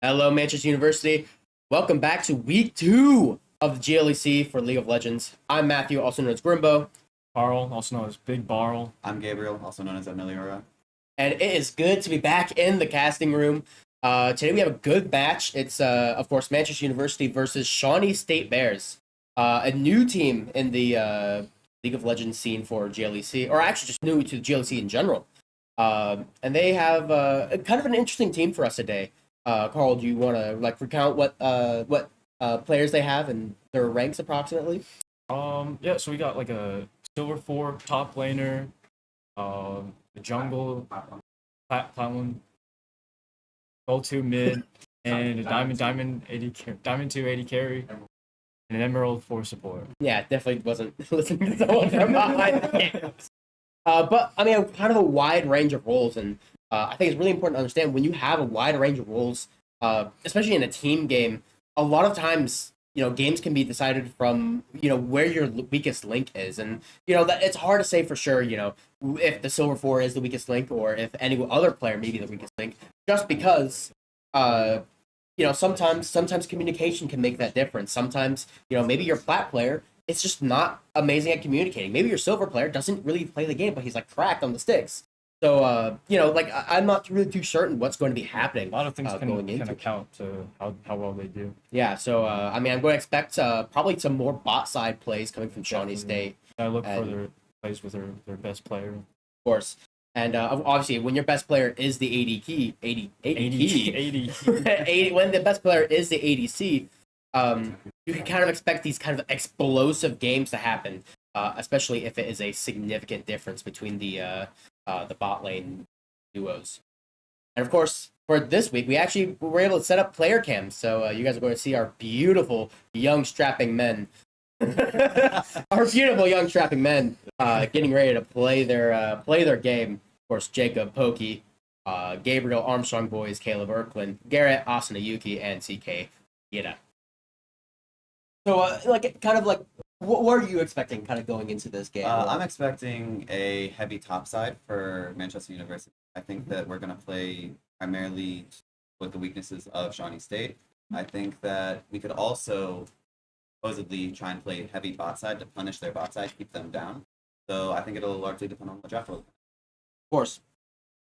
Hello, Manchester University. Welcome back to week 2 of the GLEC for League of Legends. I'm Matthew, also known as Grimbo. Barl, also known as Big Barl. I'm Gabriel, also known as Emiliora. And it is good to be back in the casting room. Today we have a good match. It's, of course, Manchester University versus Shawnee State Bears. A new team in the League of Legends scene for GLEC, or actually just new to the GLEC in general. And they have kind of an interesting team for us today. Carl, do you want to recount what players they have and their ranks approximately? Yeah, so we got like a silver 4 top laner, the jungle, platinum, gold 2 mid, and a diamond 2 80 carry, and an emerald 4 support. Yeah, definitely wasn't listening to someone from behind the cameras. But I mean, kind of a wide range of roles, and I think it's really important to understand when you have a wide range of roles, especially in a team game. A lot of times, games can be decided from where your weakest link is, and that it's hard to say for sure. If the silver 4 is the weakest link, or if any other player may be the weakest link, just because. Sometimes communication can make that difference. Sometimes, maybe your plat player is just not amazing at communicating. Maybe your silver player doesn't really play the game, but he's cracked on the sticks. So, I'm not really too certain what's going to be happening. A lot of things can account to how well they do. Yeah, so, I'm going to expect probably some more bot side plays coming from Shawnee State. I look for their plays with their best player. Of course. And obviously, when your best player is the when the best player is the ADC, you can kind of expect these kind of explosive games to happen, especially if it is a significant difference between the bot lane duos. And of course, for this week, we were able to set up player cams, so you guys are going to see our beautiful young strapping men. Our beautiful young strapping men getting ready to play their game. Of course, Jacob, Pokey, Gabriel, Armstrong Boys, Caleb Erklin, Garrett, Asuna Yuki, and CK Yida. So, what are you expecting kind of going into this game? I'm expecting a heavy topside for Manchester University. I think that we're going to play primarily with the weaknesses of Shawnee State. I think that we could also supposedly try and play heavy bot side to punish their bot side, keep them down. So I think it'll largely depend on the draft order. Of course.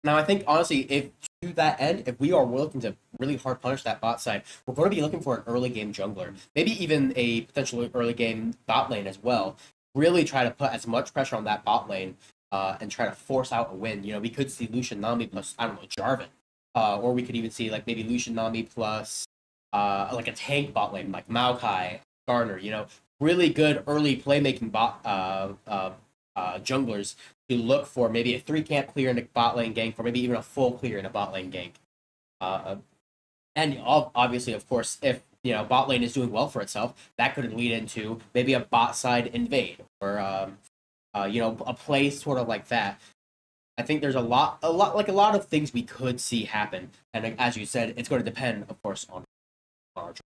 Now, I think, honestly, if to that end, if we are looking to really hard punish that bot side, we're going to be looking for an early game jungler. Maybe even a potential early game bot lane as well. Really try to put as much pressure on that bot lane and try to force out a win. We could see Lucian Nami plus, I don't know, Jarvan. Or we could even see, maybe Lucian Nami plus, a tank bot lane, like Maokai, Garner, really good early playmaking bot junglers to look for maybe a 3-camp clear in a bot lane gank, or maybe even a full clear in a bot lane gank. And obviously, of course, if bot lane is doing well for itself, that could lead into maybe a bot side invade, or a play sort of like that. I think there's a lot of things we could see happen, and as you said, it's going to depend, of course, on our draft.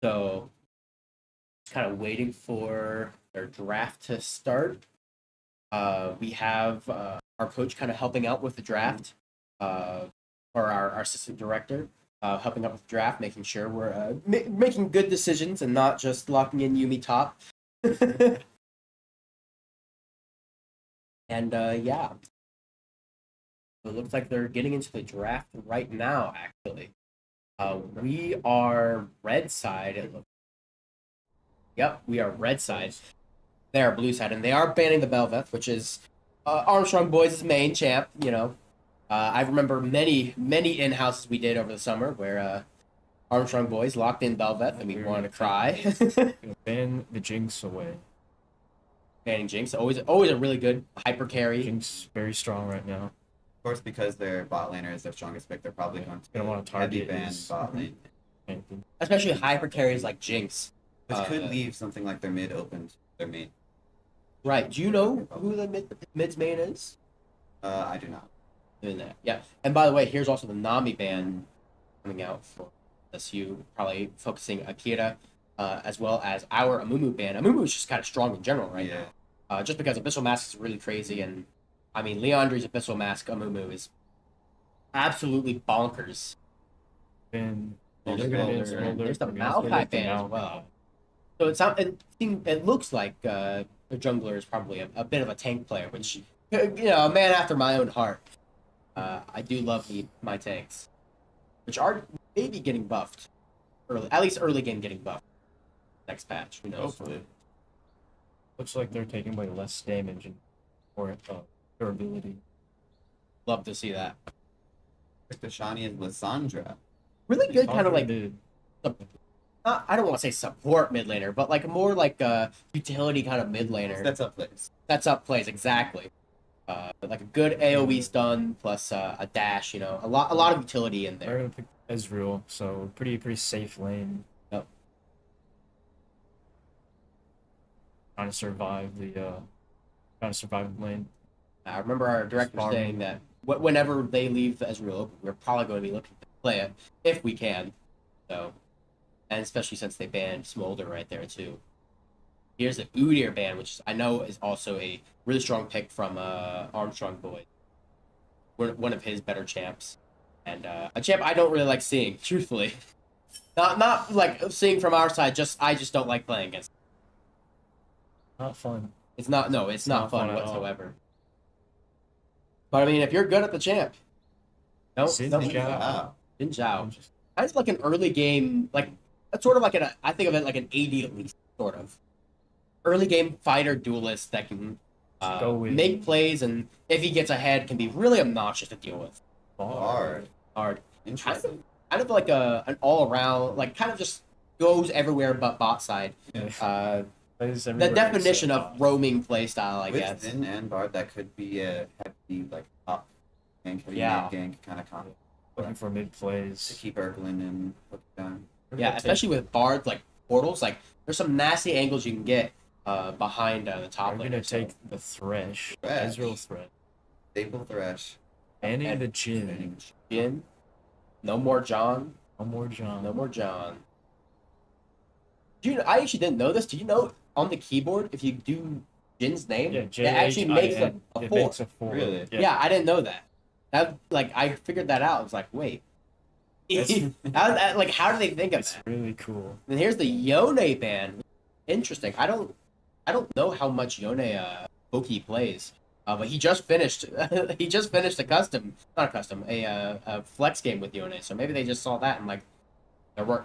So, just kind of waiting for their draft to start. We have our coach kind of helping out with the draft, or our assistant director helping out with the draft, making sure we're making good decisions and not just locking in Yumi top. And yeah, so it looks like they're getting into the draft right now. Actually, we are red side. It looks. Yep, we are red side. They are blue side, and they are banning the Belveth, which is Armstrong Boys' main champ. I remember many in-houses we did over the summer where Armstrong Boys locked in Belveth, and we wanted to cry. Ban the Jinx away. Banning Jinx, always a really good hyper carry. Jinx very strong right now. Of course, because their bot laner is their strongest pick, they're probably going to want to target heavy ban bot lane. Especially hyper carries like Jinx. Which could leave something like their mid open to their main. Right. Do you know who the mid's main is? I do not. Doing that. Yeah. And by the way, here's also the Nami ban coming out for SU, probably focusing Akira, as well as our Amumu ban. Amumu is just kind of strong in general right now. Just because Abyssal Mask is really crazy, and I mean, Leandri's Abyssal Mask Amumu is absolutely bonkers. Been There's they're gonna be Smolder, Smolder, there's the they're gonna Maokai get the ban as Maokai. well. So it looks like the jungler is probably a bit of a tank player, which a man after my own heart. I do love my tanks, which are maybe getting buffed early, at least early game getting buffed. Next patch, who knows? Hopefully. Looks like they're taking away less damage and more durability. Love to see that. Like the Shawnee and Lissandra. Really good, kind of like Mid. I don't want to say support mid laner, but like more like a utility kind of mid laner. That's up plays. Sets up plays exactly. Like a good AOE stun plus a dash, a lot of utility in They're there. gonna pick Ezreal, so pretty safe lane. Yep. Trying to survive the lane. I remember our director Farming. saying that whenever they leave the Ezreal open, we're probably going to be looking to play it if we can. So, and especially since they banned Smolder right there too. Here's the Udyr ban, which I know is also a really strong pick from Armstrong Boyd. One of his better champs, and a champ I don't really like seeing, truthfully. Not like seeing from our side. I just don't like playing against. Not fun. It's not not fun fun at all. whatsoever. But I mean, if you're good at the champ, don't Xin don't Zhao. Wow. Jin Zhao. Kind of like an early game, like that's sort of like I think of it like an AD at least, sort of. Early game fighter duelist that can Go in. make plays, and if he gets ahead, can be really obnoxious to deal with. Hard. Hard. Interesting. Kind of like an all around, like kind of just goes everywhere but bot side. Plays The everywhere definition except of roaming play style, I With guess. Zin and Bard, that could be a heavy, like, top gank, heavy Yeah. mid gank kind of combo looking for mid to plays. keep Urglin and put it down. Yeah, especially with bards like portals, like there's some nasty angles you can get behind the top I'm lane. gonna so- take the Thresh. Thresh. Ezreal Thresh. Staple Thresh. Banning And- the Jhin. Jin. No more John. No more John. No more John. I actually didn't know this. Did you know on the keyboard if you do Jin's name, Yeah, it actually makes J-H-I-N. a It 4. makes a 4. Really? Yeah, I didn't know that. I figured that out. I was like, wait. That's- How do they think of It's that? really cool. And here's the Yone ban. Interesting. I don't know how much Yone Poki plays. But he just finished a custom, not a custom, a flex game with Yone. So maybe they just saw that and like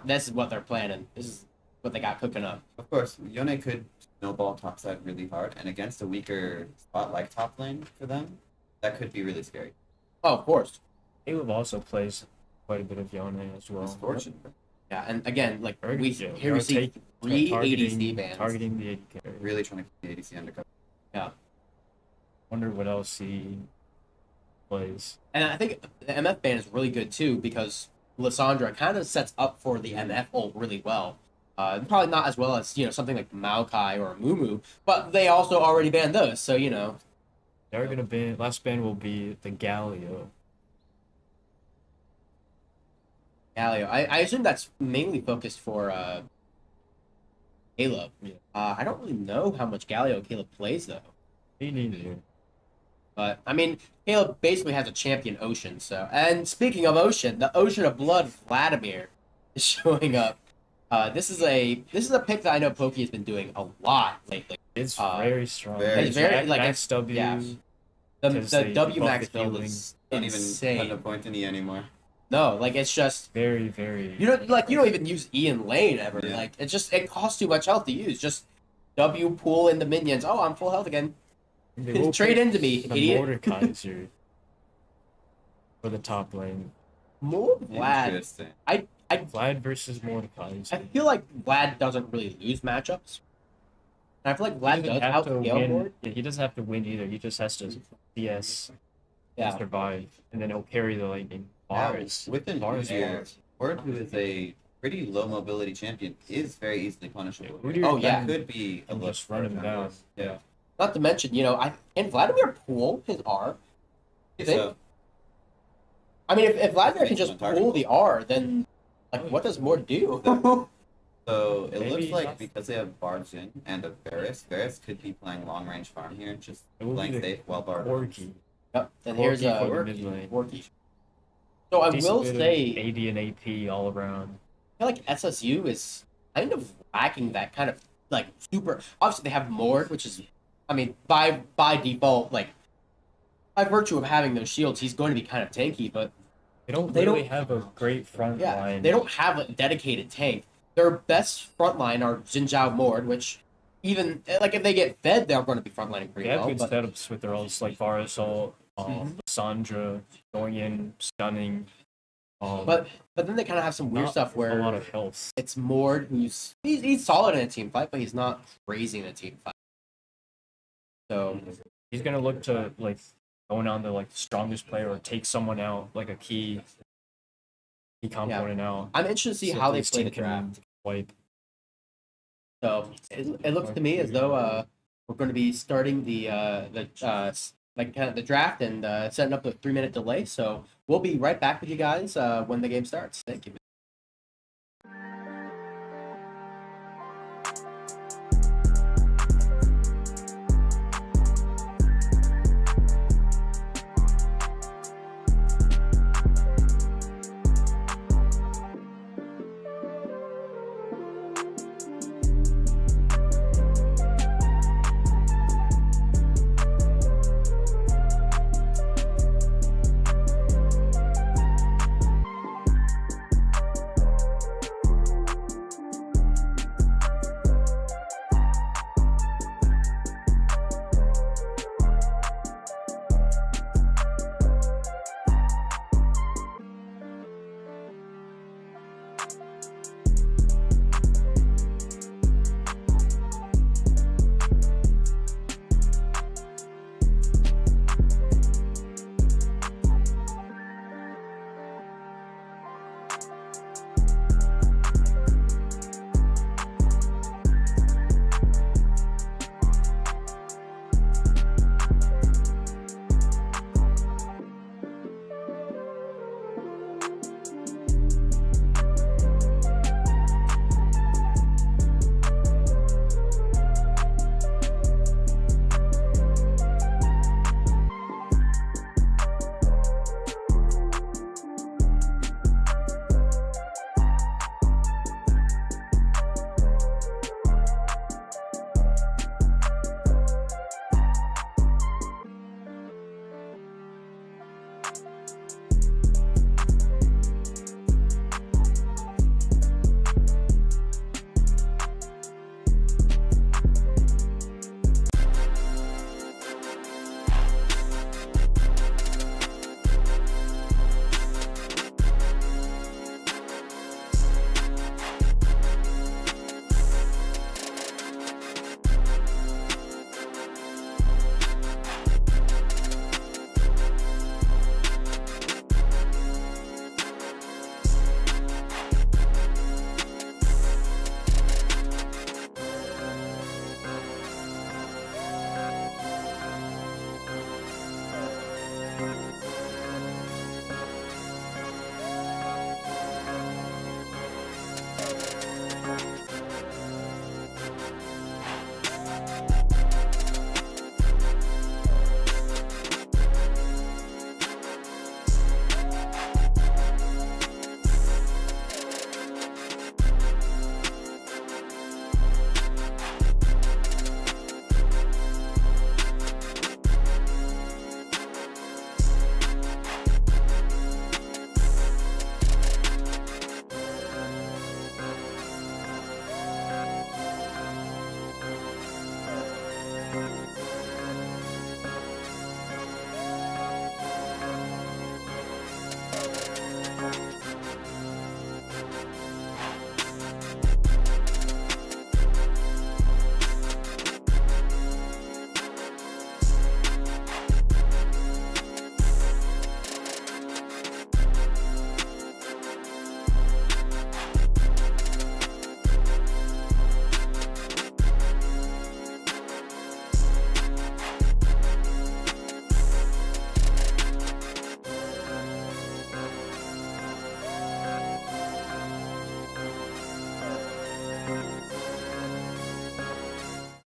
this is what they're planning. This is what they got cooking up. Of course, Yone could snowball topside really hard, and against a weaker spot like top lane for them, that could be really scary. Oh, of course. Caleb also plays quite a bit of Yone as well. Misfortune. Yeah, and again, like Very we good. here we see Take- 3 targeting- ADC bans. Targeting the AD carry. Really trying to keep the ADC undercover. Wonder what else he plays. And I think the MF ban is really good too because Lissandra kind of sets up for the MF ult really well. Probably not as well as something like Maokai or Mumu, but they also already banned those, so They're gonna ban. Last ban will be the Galio. Galio. I assume that's mainly focused for Caleb. Yeah. I don't really know how much Galio Caleb plays though. Me neither. But I mean, Caleb basically has a champion Ocean. So, and speaking of Ocean, the Ocean of Blood Vladimir is showing up. This is a pick that I know Pokey has been doing a lot lately. It's very strong. very It's very, like, Max W. yeah. The Because they W buff Max the build healing. is Don't even insane. put a point in E anymore. No, like it's just Very. you don't even use E in lane ever. Yeah. Like it costs too much health to use. Just W pull in the minions. Oh, I'm full health again. They will Trade pick into me, the idiot. Mordekaiser for the top lane. More Vlad. Interesting. Vlad versus Mordekaiser. I feel like Vlad doesn't really lose matchups. And I feel like Vlad He does doesn't have to outscale win. Mord. Yeah, he doesn't have to win either. He just has to CS and Yeah. survive, and then he'll carry the lane game. Now, Bars. with an Bars Udyr, Ward, who is a pretty low mobility champion, is very easily punishable. Yeah, Udyr Oh, yeah. That could be a can look just run him for down. Converse. Yeah. Not to mention, can Vladimir pull his R? You think? So, I mean, if Vladimir can Makes just him untargetable. pull the R, then what does Mord do? so it Maybe looks like not- because they have Bard's in and a Varus could be playing long range farm here, just It will playing be the safe while Bard. Corki. Yep. And Corki here's for the Corki. mid lane. Corki. So I decent will bit of say, AD and AP all around. I feel like SSU is kind of lacking that kind of like super. Obviously, they have Mord, which is, I mean, by default, like by virtue of having those shields, he's going to be kind of tanky. But They don't They really don't- have a great front yeah, line. they don't have a dedicated tank. Their best front line are Jinzhao Mord, which even like if they get fed, they're going to be frontlining pretty They have well. good But setups with their ults like Varasol, Mhm. Sandra going in, stunning. but then they kind of have some weird not stuff a where lot of health. it's Mord he's solid in a team fight, but he's not crazy in a team fight. So He's gonna look to like going on the like strongest player or take someone out like a key component out. I'm interested to see So how they his play team the can draft. wipe. So it looks to me as though we're going to be starting like kind of the draft and setting up a 3-minute delay. So we'll be right back with you guys when the game starts. Thank you.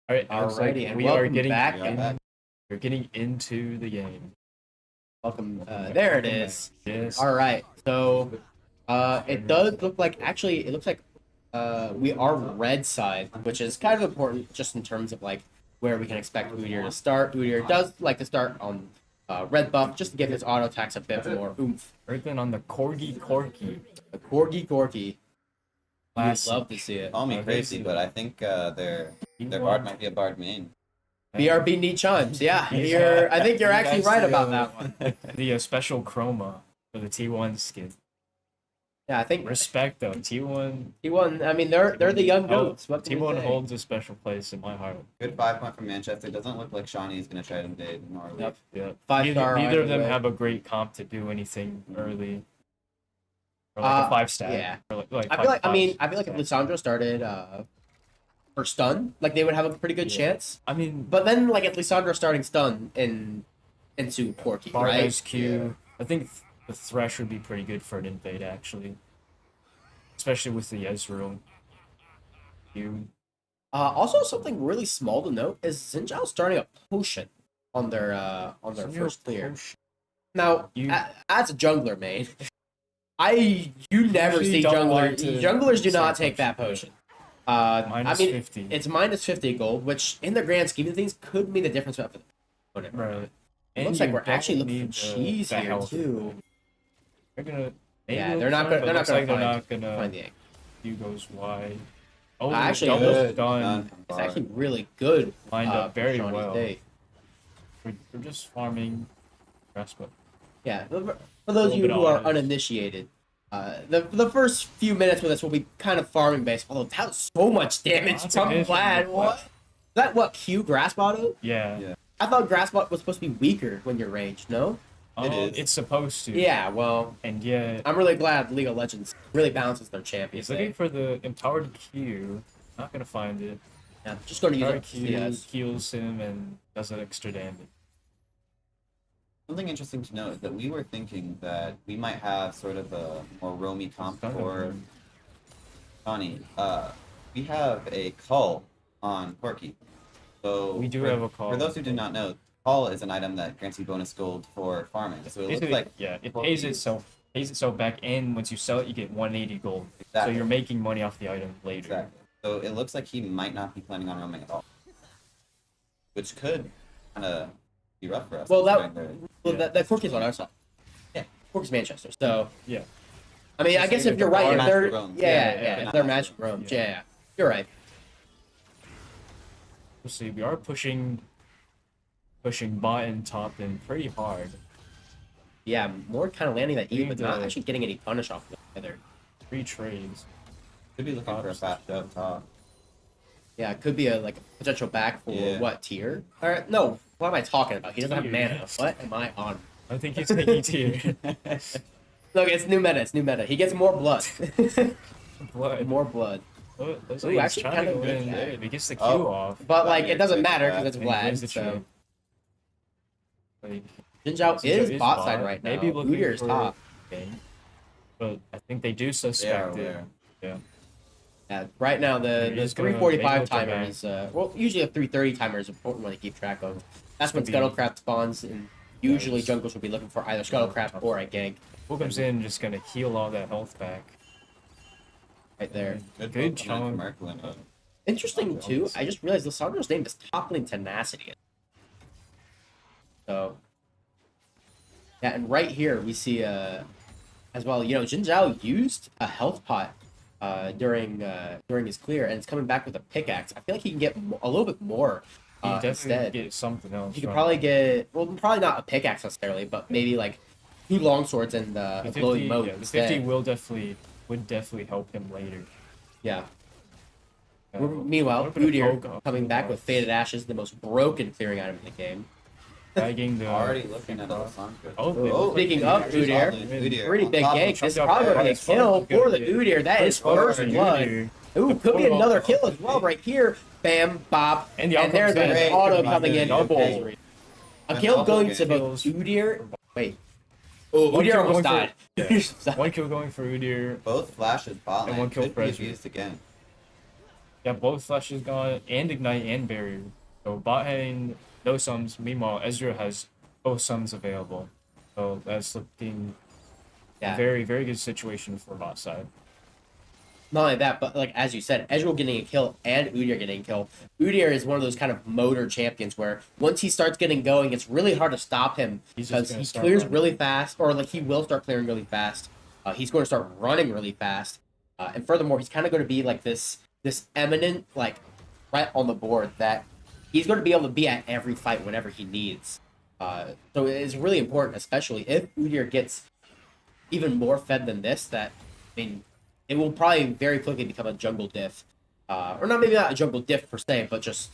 All right, it looks like Alrighty, and we are welcome getting back. Yeah, And back. we're getting into the game. Welcome. There it is. Yes. All right. So, it does look like it looks like we are red side, which is kind of important just in terms of like where we can expect Udyr to start. Udyr does like to start on red buff just to give his auto attacks a bit more oomph. Right then on the Corgi Corgi. The Corgi. You'd Classic. love to see it. Call me crazy, but I think their bard might be a bard main. BRB need chimes. Yeah, Yeah. I think you're actually right about that one. The special chroma for the T1 skin. Yeah, I think Respect though, T1. T1. I mean, they're the young goats. What can we T1 say? holds a special place in my heart. Good 5-point from Manchester. Doesn't look like Shawnee is going to try to invade Norway. Yep. Yeah. 5-star. Neither of them either way. have a great comp to do anything early. Or like a 5-stat. yeah. Or I feel like if Lissandra started for stun, like they would have a pretty good chance. I mean, But then like if Lissandra starting stun into Porky, right? Bardo's Q. I think the Thresh would be pretty good for an invade actually. Especially with the Ezreal Q. Also, something really small to note is Xin starting a potion on their first clear. Now, You- as a jungler main, you never Usually see don't like to junglers do not say take that potion. Minus I mean, 50. it's minus 50 gold, which in the grand scheme of things could mean the difference for the opponent. Right. It looks And like you we're actually don't looking need for cheese the here health. too. They're gonna. Yeah, maybe they're not they'll gonna. They're not try, but gonna looks like they're not find gonna. the egg. Q goes wide. Oh, Actually, double good. done. It's actually really good. Lined up very Shawnee well. State. We're just farming grass, but Yeah, for those of you bit who are honest. uninitiated, the first few minutes with us will be kind of farming based. Although that was so much damage That's from a good Vlad. one. What? Is that what Q grasp auto? yeah. Yeah. I thought grasp auto was supposed to be weaker when you're ranged. No. It is. It's supposed to. Yeah. Well, And yet, I'm really glad League of Legends really balances their champions. he's looking for the empowered Q. Not gonna find it. Yeah, just going to use Empowered it. Q Yes. heals him and does an extra damage. Something interesting to note is that we were thinking that we might have sort of a more roamy comp for Shawnee. We have a call on Corky. So We do for, have a call. For those who do not know, call is an item that grants you bonus gold for farming. So it looks Basically, like yeah, it Corky- pays itself back, and once you sell it, you get 180 gold. So Exactly. you're making money off the item later. Exactly. So it looks like he might not be planning on roaming at all, which could kind of be rough for us. Well, considering Yeah. that Corky's on our side. Yeah. Corky's Manchester. So Yeah. I mean, I Just guess like if you're the right, if Magic they're Roam. yeah, Yeah, if they're yeah. magic roams, Yeah. yeah, you're right. We'll see. We are pushing bot and top in pretty hard. Yeah, more kind of landing that E, but not the- actually getting any punish off of it either. 3 trades. Could be looking for a fast jump top. Yeah, it could be a potential back for Yeah. what tier? Or no, what am I talking about? He doesn't have Tier. mana. What am I on? I think he's taking tier. Look, it's new meta. It's new meta. He gets more blood. Blood. more blood. Oh, looks Ooh, like he's actually trying kinda to go good in there. there. He gets the Q Oh. off. But Vlad like, it here doesn't takes matter that. because it's And he plays Vlad. the So trade. Like, Jinzhao Jinzhao is is bot bot, side right now. maybe looking Udyr's for- top. game. But I think they do They are suspect it. aware. Yeah. Yeah, right now the He's gonna 345 make timer it is well usually a 330 timer is important one to keep track of. That's when Could be- Scuttlecraft spawns, and usually Yes. jungles will be looking for either Scuttlecraft or a gank Who comes in just gonna heal all that health back. right there. Good Good vote chunk. from Merklin. Interesting too. I just realized Lissandra's name is Toppling Tenacity. So yeah, and right here we see as well. You know, Jin Zhao used a health pot during his clear, and it's coming back with a pickaxe. I feel like he can get a little bit more He definitely instead. get something else. He could from probably get probably not a pickaxe necessarily, but maybe like 2 longswords and the a 50, glowing moat yeah, the instead. 50 would definitely help him later. Yeah. Uh, Meanwhile, what about a Udyr poke coming off? back with Faded Ashes, the most broken clearing item in the game. Tagging the Already looking at Alessandro. Oh, they Oh, look like speaking they of are. Udyr, Udyr Pretty on big top of gank. This is Chuck probably going to be a up kill there. for the Udyr. That is first Udyr. blood. Ooh, could be Put another off. kill as well right here. Bam, bop. And the And there's outcome's an great. auto Could be coming in. good. Double. Okay. A An kill auto going game. to both Kills. Udyr. Wait. Oh, One Udyr kill almost going died. for- Udyr's died. One kill going for Udyr. Both flashes bot And lane one kill could be for Ezreal. abused again. Yeah, both flashes gone, and ignite and barrier. So bot having no sums. Meanwhile, Ezra has both sums available. So that's looking Yeah. a very, very good situation for bot side. Not only that, but like as you said, Ezreal getting a kill and Udyr getting a kill. Udyr is one of those kind of motor champions where once he starts getting going, it's really hard to stop him He's just because gonna he start clears running. really fast, or like he will start clearing really fast. He's going to start running really fast, and furthermore, he's kind of going to be like this eminent like threat on the board that he's going to be able to be at every fight whenever he needs. So it's really important, especially if Udyr gets even more fed than this. That I mean, it will probably very quickly become a jungle diff, or not maybe not a jungle diff per se, but just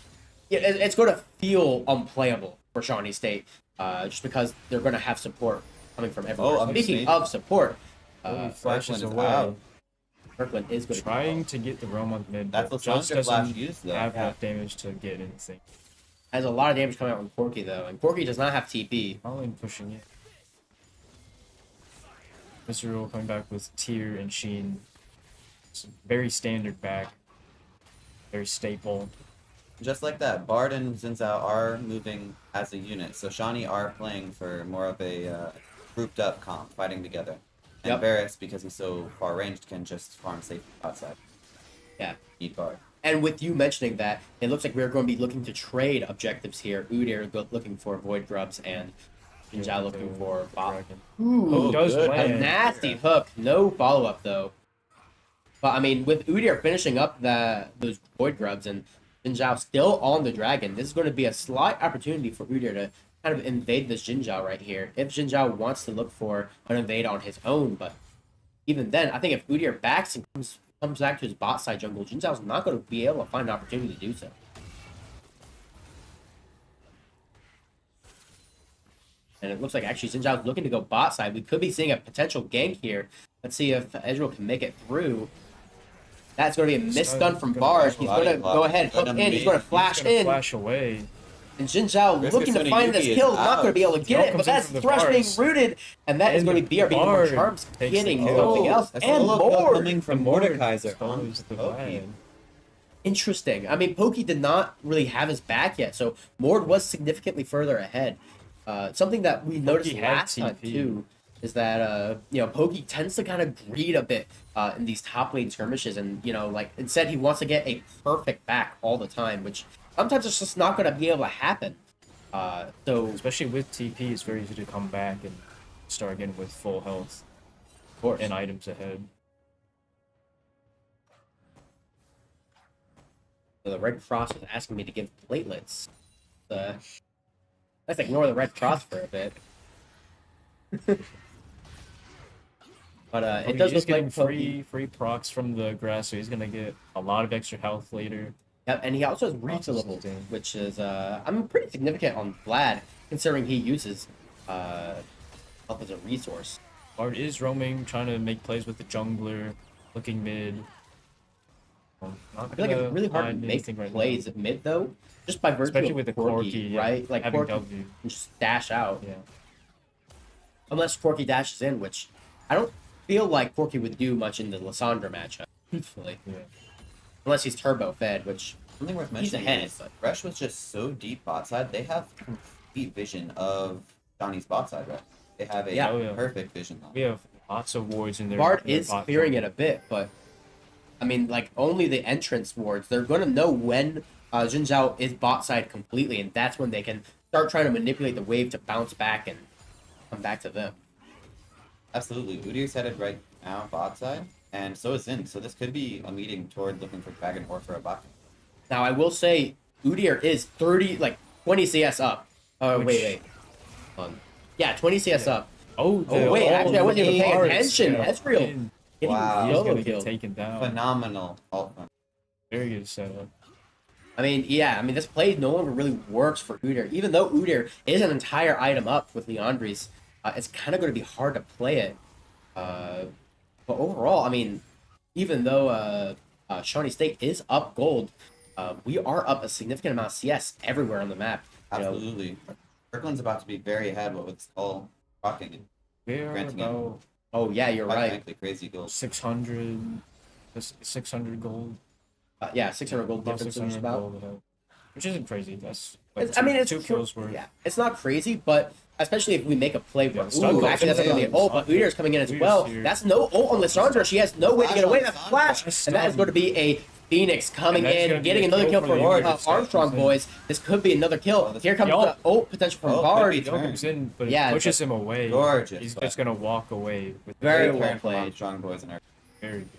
it's going to feel unplayable for Shawnee State, just because they're going to have support coming from everywhere. Oh, Speaking of support, He flashes Kirkland is away, out. Kirkland is going to trying to get the roam on mid. That's but the just Sonic flash doesn't used, though. have Yeah. enough damage to get anything. has a lot of damage coming out from Corki though, and Corki does not have TP. Probably pushing it. Mr. coming back with Tyr and Sheen. It's a very standard back. Very staple. Just like that, Bard and Zinzao are moving as a unit, so Shawnee are playing for more of a grouped up comp, fighting together. And Yep. Varus, because he's so far ranged, can just farm safe outside. Yeah. Eat Bard. And with you mentioning that, it looks like we're going to be looking to trade objectives here. Udyr looking for Void Grubs and Jinzhao looking for Bot. Dragon. Ooh, does good. a land. nasty hook. No follow-up, though. But, I mean, with Udyr finishing up those Void Grubs and Jinzhao still on the Dragon, this is going to be a slight opportunity for Udyr to kind of invade this Jinzhao right here. If Jinzhao wants to look for an invade on his own, but even then, I think if Udyr backs and comes back to his bot side jungle, Jinzhao's not going to be able to find an opportunity to do so. And it looks like actually Jinzhao's looking to go bot side. We could be seeing a potential gank here. Let's see if Ezreal can make it through. That's going to be a misstun from Bard. He's going to go ahead, hook in. He's going to flash He's gonna in. flash away. And Jinzhao Risk looking to Sony find this Yuki is kill, not out. going to be able to get Smoke it, but comes in that's from the Thrush being bars. rooted, and that is And going to be BRB from Bard Charms takes getting the something kill. else, That's a and solo kill more. coming from Mordekaiser on Goes the Pokey. flag. Interesting. I mean, Pokey did not really have his back yet, so Mord was significantly further ahead. Something that we noticed Pokey had last time TP. too is that Pokey tends to kind of greed a bit in these top lane skirmishes, and like instead he wants to get a perfect back all the time, which sometimes it's just not going to be able to happen. So Especially with TP, it's very easy to come back and start again with full health of course, and items ahead. the Red Cross is asking me to give platelets. Let's ignore the Red Cross for a bit. But it does He's look like getting Pokey. free procs from the grass, so he's gonna get a lot of extra health later. Yep, and he also has Lots of refillables, sustain. which is pretty significant on Vlad, considering he uses health as a resource. Bard is roaming, trying to make plays with the jungler, looking mid. Not I feel like gonna it's really hard to find make anything right plays at mid though, just by virtue Especially of with the Corki, Corki, right? Like having Corki W. can just dash out, Yeah. unless Corki dashes in, which I don't feel like Corki would do much in the Lissandra matchup, truthfully, Yeah. unless he's turbo fed, which Something worth He's mentioning ahead, is but- Fresh was just so deep bot side. They have complete vision of Johnny's bot side, right? They have a Yeah. Oh, yeah. perfect vision on. We have lots of wards in there. Bard is clearing it a bit, but I mean, like only the entrance wards. They're gonna know when Jin Zhao is bot side completely, and that's when they can start trying to manipulate the wave to bounce back and come back to them. Absolutely. Udyr's headed right now bot side, and so is Zin. So this could be a meeting toward looking for Dragon or for a bot. Now I will say Udyr is 20 CS up. Oh wait. Yeah, 20 CS up. Oh, Oh wait, actually I wasn't even paying Bards, attention. yeah. Ezreal In. getting Wow. He's solo gonna kill. get taken down. Phenomenal alt front. Very good setup. I mean, this play no longer really works for Udyr. Even though Udyr is an entire item up with Leandri's, it's kind of going to be hard to play it. But overall, I mean, even though Shawnee State is up gold, we are up a significant amount of CS everywhere on the map. You know, Absolutely. Kirkland's about to be very ahead with what's all rocking and We're Granting it. about oh yeah, you're quite right. frankly crazy goals. 600 gold. Yeah, 600 gold About difference 600 just about. gold ahead. Which isn't crazy. That's like I mean, it's two true. kills worth. Yeah, it's not crazy, but especially if we make a play. Yeah, Ooh, actually, that's not going to be an ult, but Udir's coming in as well. That's no ult on Lissandra. She has no way to get away. That's flash, and that is going to be a Phoenix coming in, getting another kill for Armstrong boys. This could be another kill. Here comes the ult potential from Bard. He comes in, but it pushes him away. Gorgeous. He's just gonna walk away. With Very well played. Armstrong boys and our very good.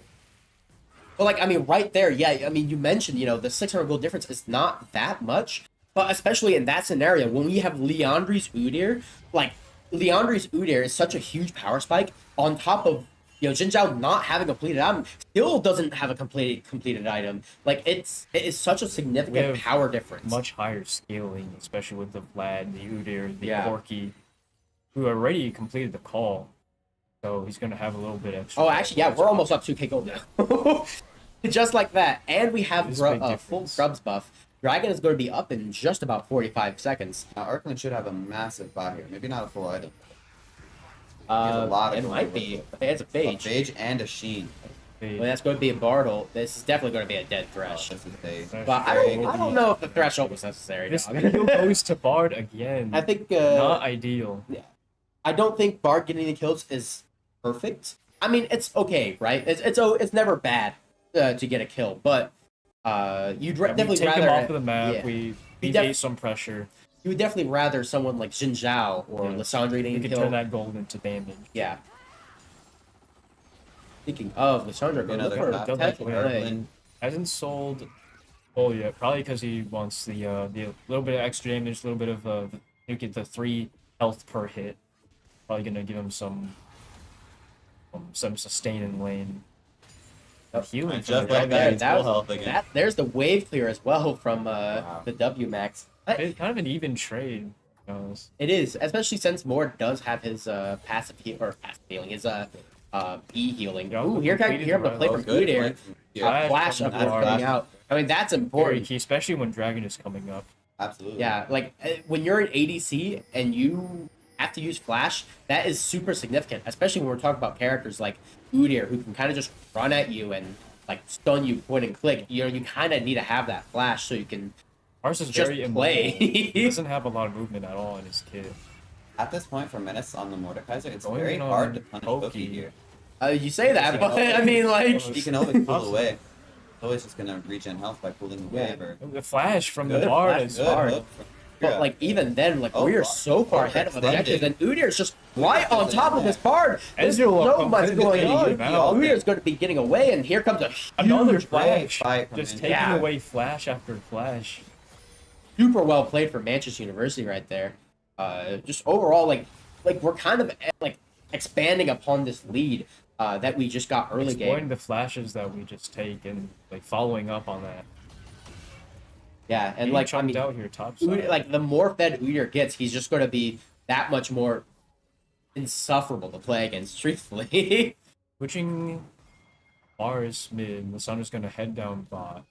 But like, I mean, right there, yeah. I mean, you mentioned, you know, the 600 gold difference is not that much, but especially in that scenario when we have Leandri's Udyr, like Leandri's Udyr is such a huge power spike on top of, you know, Jin Zhao not having a completed item, still doesn't have a completed item. Like it is such a significant power difference. Much higher scaling, especially with the Vlad, the Udyr, the Corki, who already completed the call. So he's gonna have a little bit extra. Oh, actually, yeah, we're almost up 2k gold now. Just like that, and we have full Grubs buff. Dragon is going to be up in just about 45 seconds. Now, Arcland should have a massive buy here. Maybe not a full item. A lot of it might be. It's a Phage. A Phage and a Sheen. Well, that's going to be a Bartle. This is definitely going to be a dead Thresh. This is a But I don't know if the Thresh ult was necessary. This video goes to Bard again. I think not ideal. Yeah, I don't think Bard getting the kills is perfect. I mean, it's okay, right? It's never bad to get a kill, but you'd definitely take rather him off of the map. Yeah. We gave some pressure. You would definitely rather someone like Jin Zhao or Lissandra getting You a could kill. turn that gold into damage. Yeah. Speaking of Lissandra, go Another for a top potential tech, play. Hasn't sold gold yet, probably because he wants the little bit of extra damage, a little bit of you get the 3 health per hit. Probably gonna give him some sustain in lane. Healing just from like the that, That full health again. there's the wave clear as well from the W Max. It's kind of an even trade. To be honest. It is, especially since Mord does have his passive healing, his E healing. Yeah, Ooh, here comes the play from Good. Udyr. Yeah, Flash of Flash. coming out. I mean, that's Very important. key, especially when Dragon is coming up. absolutely. Yeah, like when you're an ADC and you have to use Flash, that is super significant, especially when we're talking about characters like Udyr, who can kind of just run at you and like stun you point and click. You know, you kind of need to have that Flash so you can Ours is just very play. He doesn't have a lot of movement at all in his kit. At this point, for Menace on the Mordekaiser, it's Going very in on hard to punish Poki. Poki here. You say that, but I mean, like, He can always pull away. He's always just gonna regen health by pulling the wave or The flash from good the Bard flash, is good hard. hook from but Kira. like even then, like Oh, we are so far oh, ahead of extended. objectives, and Udyr's just right on top of this Bard. There's Ezreal so much going on. out. Udyr's going to be getting away, and here comes a Another huge flash. fight from Just Ninja. taking Yeah. away flash after flash. super well played for Manchester University right there. Just overall, like we're kind of like expanding upon this lead that we just got early Exploiting game. the flashes that we just take and like following up on that. Yeah, and Being like I chunked mean, out here top side. Udyr, like the more fed Udyr gets, he's just going to be that much more insufferable to play against. Truthfully. Switching bars mid, Lisandra's gonna head down bot.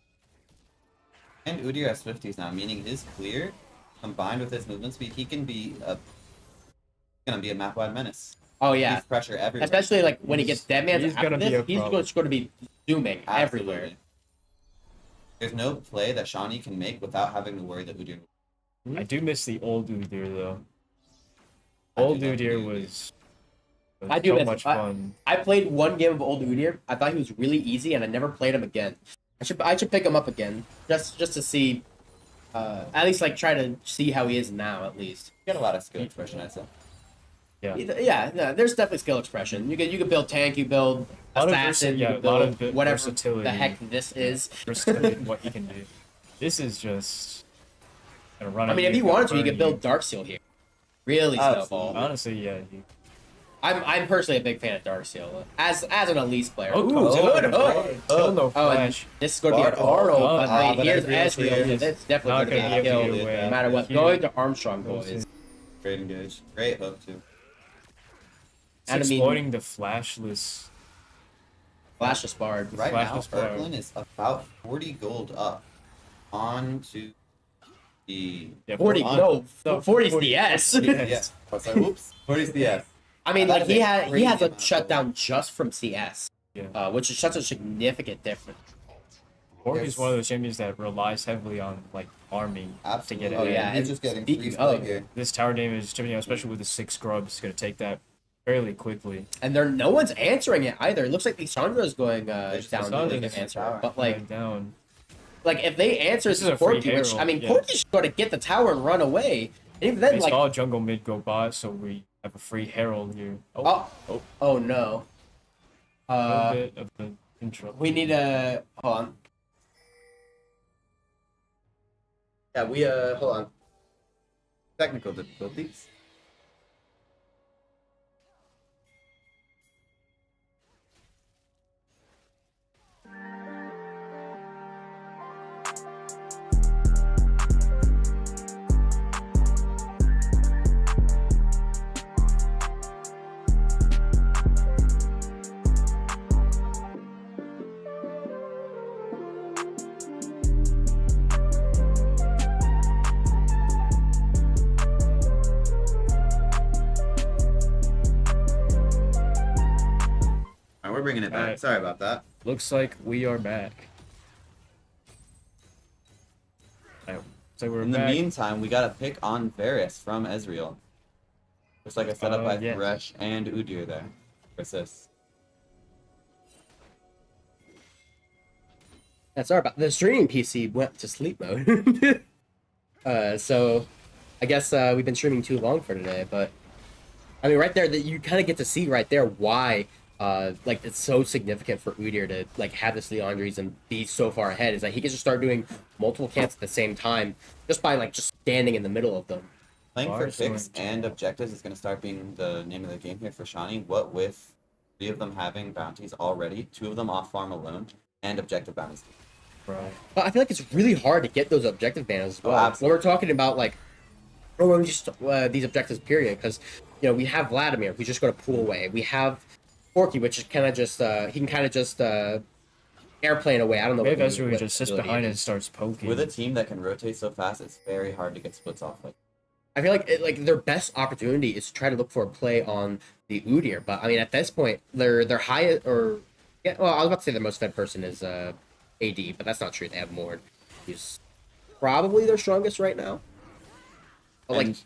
And Udyr has 50s now, meaning his clear combined with his movement speed, he can be gonna be a map wide menace. Oh yeah. He's pressure everywhere. Especially like when he gets dead man he's after gonna be this, a he's problem. just going to be zooming Absolutely. everywhere. There's no play that Shawnee can make without having to worry that Udyr. I do miss the old Udyr though. I do Old love Udyr Udyr. was I do so miss much him. fun. I played one game of Old Udyr. I thought he was really easy, and I never played him again. I should pick him up again just to see, at least like try to see how he is now at least. You got a lot of skill expression, I'd say. Yeah. Yeah, no, there's definitely skill expression. You can build tank, you build Lot of assassin, you yeah, can lot build of whatever versatility. the heck this is. Versatility in what he can do. This is just gonna run. I mean, if you wanted to, you could build Darkseal here. Really snowball. Honestly, yeah. I'm personally a big fan of Darkseal as an Elise player. Oh, Ooh, cool. good hook. Still no Oh, and flash. this is going to be an Bartle. Arnold, Oh, but but here's Ezreal Ezreal. is That's definitely not going gonna to be be a able to kill, get away. no matter what. Huge. Going to Armstrong, boys. Great engage. Great hook too. It's And I mean- exploiting the flashless. Flash the Spard. Right Flash now, was fire. Kirkland is about 40 gold up on to the... Yeah, 40, on- no, no, 40's 40. the S. Yes. Oh, sorry. Whoops. 40's the S. I mean, That like is he a has crazy a amount of shutdown just from CS, Yeah. which is such a significant difference. Corki's is one of those champions that relies heavily on like farming Absolutely. to get Oh, it. yeah, He's and just getting speaking free play of- here. This tower damage, especially with the 6 scrubs, is gonna take that fairly quickly. And no one's answering it either. It looks like the Chandra's going just down decided to to answer tower. it. But like Going down. if they answer This this is a free Corki, which I herald, mean yeah. Corki's going to get the tower and run away. And even then, They like saw jungle mid go bot, so we have a free herald here. oh no. A little bit of the intro. We need a hold on. Yeah, we hold on. Technical difficulties. All right, we're bringing it back. Alright. Sorry about that. Looks like we are back. Alright, so we're In the back. meantime, we got a pick on Varus from Ezreal. Looks like a setup by yeah. Thresh and Udyr there. Persist. Yeah, sorry about the streaming PC went to sleep mode. So I guess we've been streaming too long for today, but I mean right there that you kind of get to see right there why like it's so significant for Udyr to like have this Leandries and be so far ahead is that he can just start doing multiple camps at the same time just by like just standing in the middle of them. Playing for Bars picks going- and objectives is going to start being the name of the game here for Shawnee. What with 3 of them having bounties already, 2 of them off farm alone, and objective bounties. Right. But I feel like it's really hard to get those objective banners as well. When absolutely. we're talking about like, or when we just these objectives period, because you know we have Vladimir, we just go to pull away. We have Forky, which is kind of just he can kind of just airplane away. I don't know. We have what Ezreal who just sits ability behind it and is. starts poking. With a team that can rotate so fast, it's very hard to get splits off. Like, I feel like like their best opportunity is to try to look for a play on the Udyr, but I mean at this point their highest or yeah, well I was about to say their most fed person is AD, but that's not true. They have Mord. He's probably their strongest right now. But like and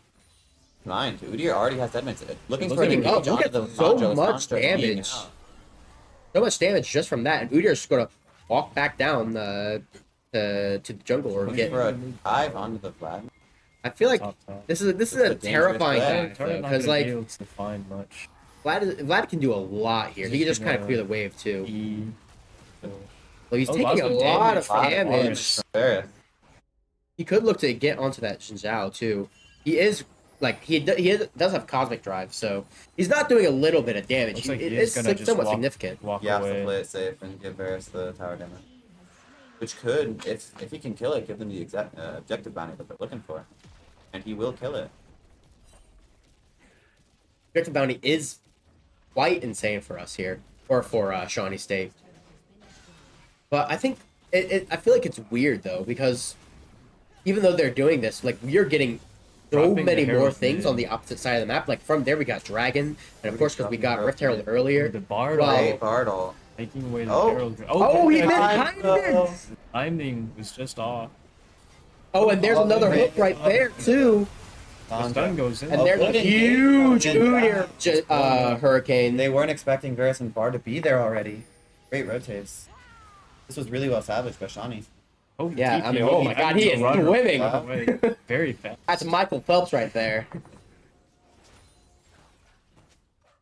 mind, Udyr already has dead mids. Looking for Look an at- engage look onto at the so Sancho. much Sancho being damage. out. so much damage just from that, and Udyr's gonna walk back down to the jungle or Looking get. for a dive onto the Vlad. I feel like Top, top. this is a It's a terrifying dangerous play. dive Turret not because gonna like be able to find much. Vlad can do a lot here. He can just kind of clear the wave too. So, Well, he's Oh, taking lots a of lot damage. of Lot of damage. damage from Varus. He could look to get onto that Xinjiao too. He is like he does have cosmic drive, so he's not doing a little bit of damage. Looks like it he is is gonna like, just somewhat walk- significant. walk You have to away. play it safe and give Varus the tower damage. Which could, if he can kill it, give them the exact objective bounty that they're looking for. And he will kill it. Objective bounty is quite insane for us here, or for Shawnee State. But I think I feel like it's weird though because even though they're doing this, like we are getting so Dropping the many more Herald things mid. on the opposite side of the map. Like from there we got Dragon, and of course because we dropping got Herald Rift Herald mid. earlier. The Bard Wow. Great Bardal. taking away the Oh. Herald. Oh, he the missed Time, behind it! timing was just off. Oh, and there's Oh, another man. hook right there too. The stun goes in. And there's a good huge engagement. hurricane. They weren't expecting Varus and Bard to be there already. Great rotates. This was really well salvaged by Shawnee. Oh, Yeah, I mean, TP. oh my God, he is Runner swimming. away very fast. That's Michael Phelps right there.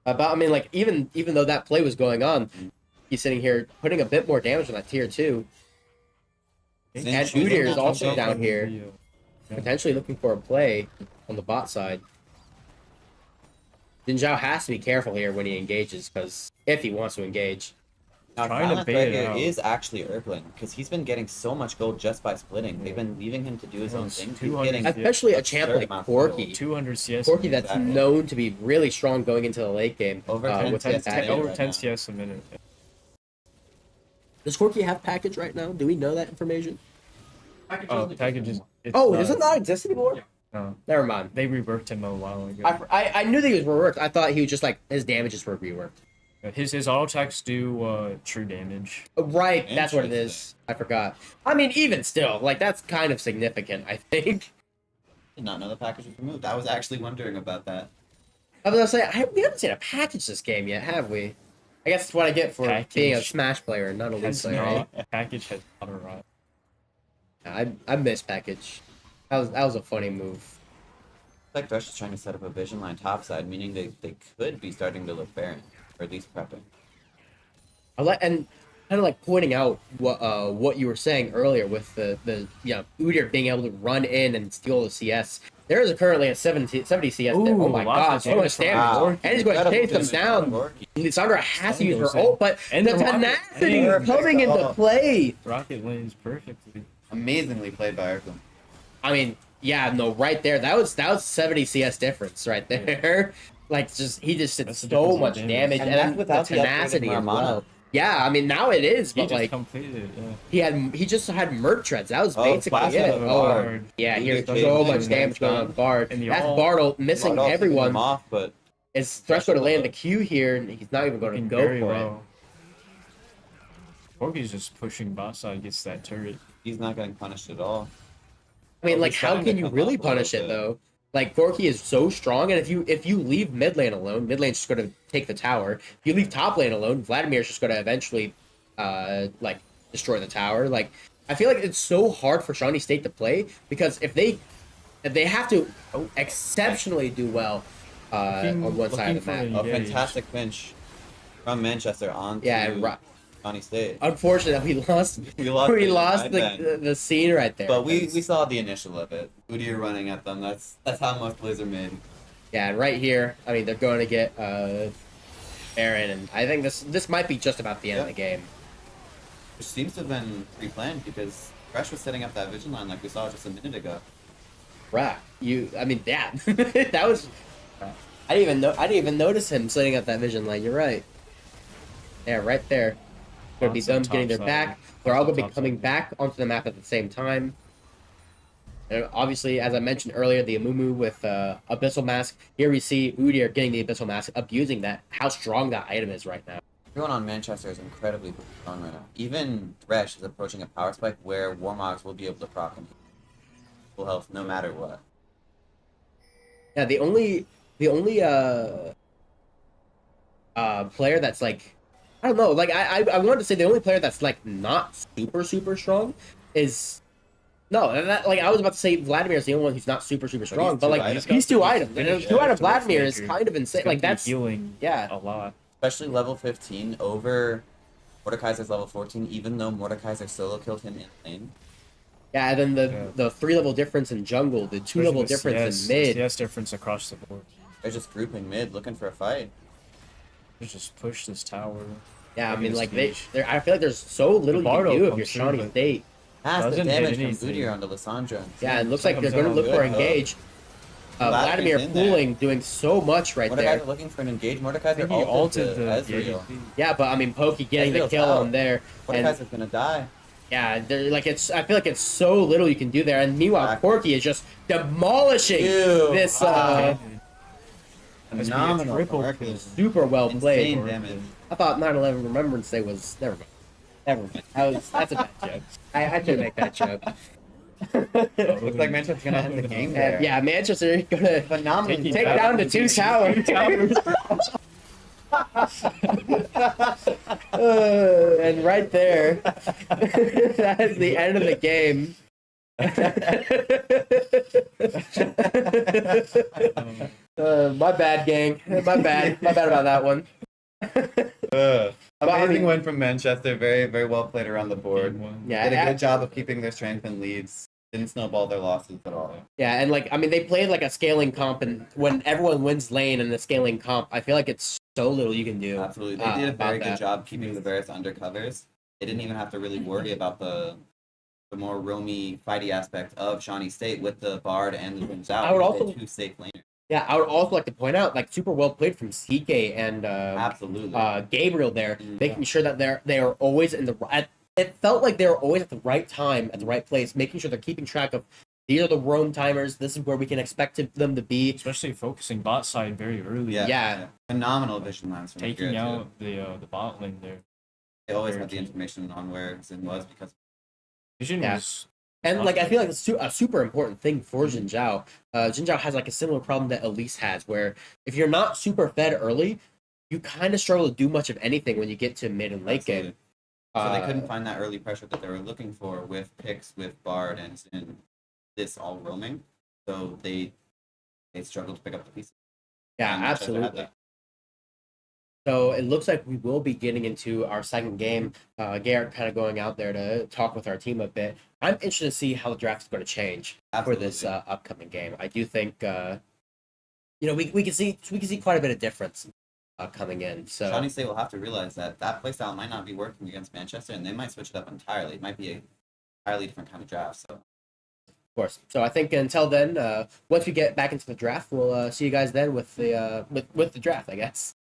But I mean, like even though that play was going on, he's sitting here putting a bit more damage on that tier 2. And Udyr is also down here, potentially looking for a play on the bot side. Jin Zhao has to be careful here when he engages, because if he wants to engage. Now, Trying to Silent bait right it here out. is actually Erblin, because he's been getting so much gold just by splitting. They've been leaving him to do his own Yes, thing. He's 200 getting Especially a absurd champ like amount of Corky. gold. 200 CS. Corky that's Exactly. known to be really strong going into the late game. Over 10 with 10 that package. over right 10 now. CS a minute. Does Corky have package right now? Do we know that information? Oh, packages. Oh, does it not exist anymore? No, Never mind. they reworked him a while ago. I knew that he was reworked. I thought he was just like his damages were reworked. His auto attacks do true damage. Right, that's what it is. Interesting. I forgot. I mean, even still, like that's kind of significant. I think. Did not know the package was removed. I was actually wondering about that. I was gonna say we haven't seen a package this game yet, have we? I guess that's what I get for being a Package Smash player and not a League Has player. Right? not, package has not arrived. I miss package. That was a funny move. It's like Thresh is trying to set up a vision line topside, meaning they could be starting to look barren, or at least prepping. I like and kind of like pointing out what you were saying earlier with the Udyr being able to run in and steal the CS. There is currently a 70 CS there. Oh my god, so much damage. Wow. And he's going to chase them down. Gorky. Lissandra has to use her Goes in. ult, but And the the rocket- tenacity and is coming into perfect. play. Rocket lanes perfectly. Amazingly played by Arkham. I mean, yeah, no, right there. That was 70 CS difference right there. Like, he just did That's the so difference in much damage. damage, And and that's then without the the upgraded tenacity as Marmana. well. Yeah, I mean now it is, He but just like completed it. Yeah. he just had Merc treads. That was Oh, basically blast it. out of the Oh, Bard. yeah, He here's did so change much things damage going on done. Bard. And the That's ult. Bard missing Bard also took everyone. him off, but Is Thresh going to land the Q here, and he's not even going to Looking go very for it. well. Corky's just pushing bot side, gets that turret. he's not getting punished at all. I mean, Oh, like, he's how trying can to you come really up a little punish it bit. though? Like, Gorky is so strong, and if you leave mid lane alone, mid lane's just going to take the tower. If you leave top lane alone, Vladimir's just going to eventually, like, destroy the tower. Like, I feel like it's so hard for Shawnee State to play because if they have to exceptionally do well on one side of the Looking map. for A Engage. fantastic finish from Manchester on Yeah, to and Shawnee State. unfortunately, we lost. We lost, We it lost right the, then. the scene right there. But we 'cause- saw the initial of it. Udyr running at them. That's how much Blizzard made. Yeah, and right here, I mean, they're going to get Baron, and I think this might be just about the end of the game. Which seems to have been pre-planned because Fresh was setting up that vision line like we saw just a minute ago. Right. I mean, yeah, that was. I didn't even notice him setting up that vision line. You're right. Yeah, right there. Gonna be them Top getting their side. back. They're all gonna be Top coming side. back onto the map at the same time. And obviously, as I mentioned earlier, the Amumu with Abyssal Mask. Here we see Udyr getting the Abyssal Mask, abusing that. How strong that item is right now. Everyone on Manchester is incredibly strong right now. Even Thresh is approaching a power spike where Warmogs will be able to proc him. Full health no matter what. Yeah, the only player that's like, I don't know, like I wanted to say the only player that's like not super strong is like I was about to say Vladimir is the only one who's not super strong, he's but two like items. he's two items. And Yeah, two item it's a Vladimir is maker. kind of insane. It's Like gonna be that's healing yeah. a lot. Especially level 15 over Mordekaiser's level 14, even though Mordekaiser solo killed him in lane. Yeah, and then the 3-level difference in jungle, the 2-level Especially the difference CS, in mid. CS difference across the board. They're just grouping mid, looking for a fight. They just push this tower. Yeah, I mean This like stage. I feel like there's so little you Bardo can do if comes you're through, Shawnee but- State. Massive Doesn't hit damage from anything. Udyr onto Lissandra. Yeah, it looks Some like they're comes going to out look for good, though. engage. Vladimir's Vladimir in there. pooling, doing so much right there. Mordekaiser looking for an engage. I Mordekaiser think he ulted ulted to the Ezreal. Yeah, but I mean, Pokey getting the Ezreal's kill out. on there, and Mordekaiser's gonna die. yeah, they're like I feel like it's so little you can do there, and meanwhile, Exactly. Corky is just demolishing Ew. this. Wow. Must be a Phenomenal. triple from kill. Arcus. Super well played. Insane damage. I thought 9/11 Remembrance Day was never mind. Never mind. That's a bad joke. I shouldn't make that joke. Looks like Manchester's gonna end the game there. Yeah, Manchester gonna Phenomenal. take down the 2 towers. And right there, that is the end of the game. My bad, gang. My bad. My bad about that one. I Amazing mean- win from Manchester. Very, very well played around the board. Game one. Yeah, Did a good job of keeping their strength and leads. Didn't snowball their losses at all. yeah, and like I mean, they played like a scaling comp, and when everyone wins lane in the scaling comp, I feel like it's so little you can do. Absolutely. They did a about very that. good job keeping the various undercovers. They didn't even have to really worry about the more roamy, fighty aspect of Shawnee State with the Bard and the Wings out. I would They also- had two safe laners. Yeah, I would also like to point out, like, super well played from CK and Absolutely. Gabriel there, Mhm. making sure that they are always in the. It felt like they were always at the right time, at the right place, making sure they're keeping track of these are the roam timers. This is where we can expect them to be. Especially focusing bot side very early. Yeah. Phenomenal vision lines from Taking Akira, out too. the bot lane there. They always very had the key. information on where Xin was because Vision Yeah. was And not like I good. feel like it's a super important thing for Jin Zhao. Jin Zhao has like a similar problem that Elise has, where if you're not super fed early, you kind of struggle to do much of anything when you get to mid and late Absolutely. game. So they couldn't find that early pressure that they were looking for with picks, with Bard, and Xin, this all roaming. So they struggled to pick up the pieces. Yeah, And Manchester had absolutely. that. So it looks like we will be getting into our second game. Garrett kind of going out there to talk with our team a bit. I'm interested to see how the draft is going to change for this Absolutely. upcoming game. I do think we can see quite a bit of difference coming in. So Shawnee State will have to realize that that playstyle might not be working against Manchester, and they might switch it up entirely. It might be a entirely different kind of draft. So of course. So I think until then, once we get back into the draft, we'll see you guys then with the with the draft, I guess.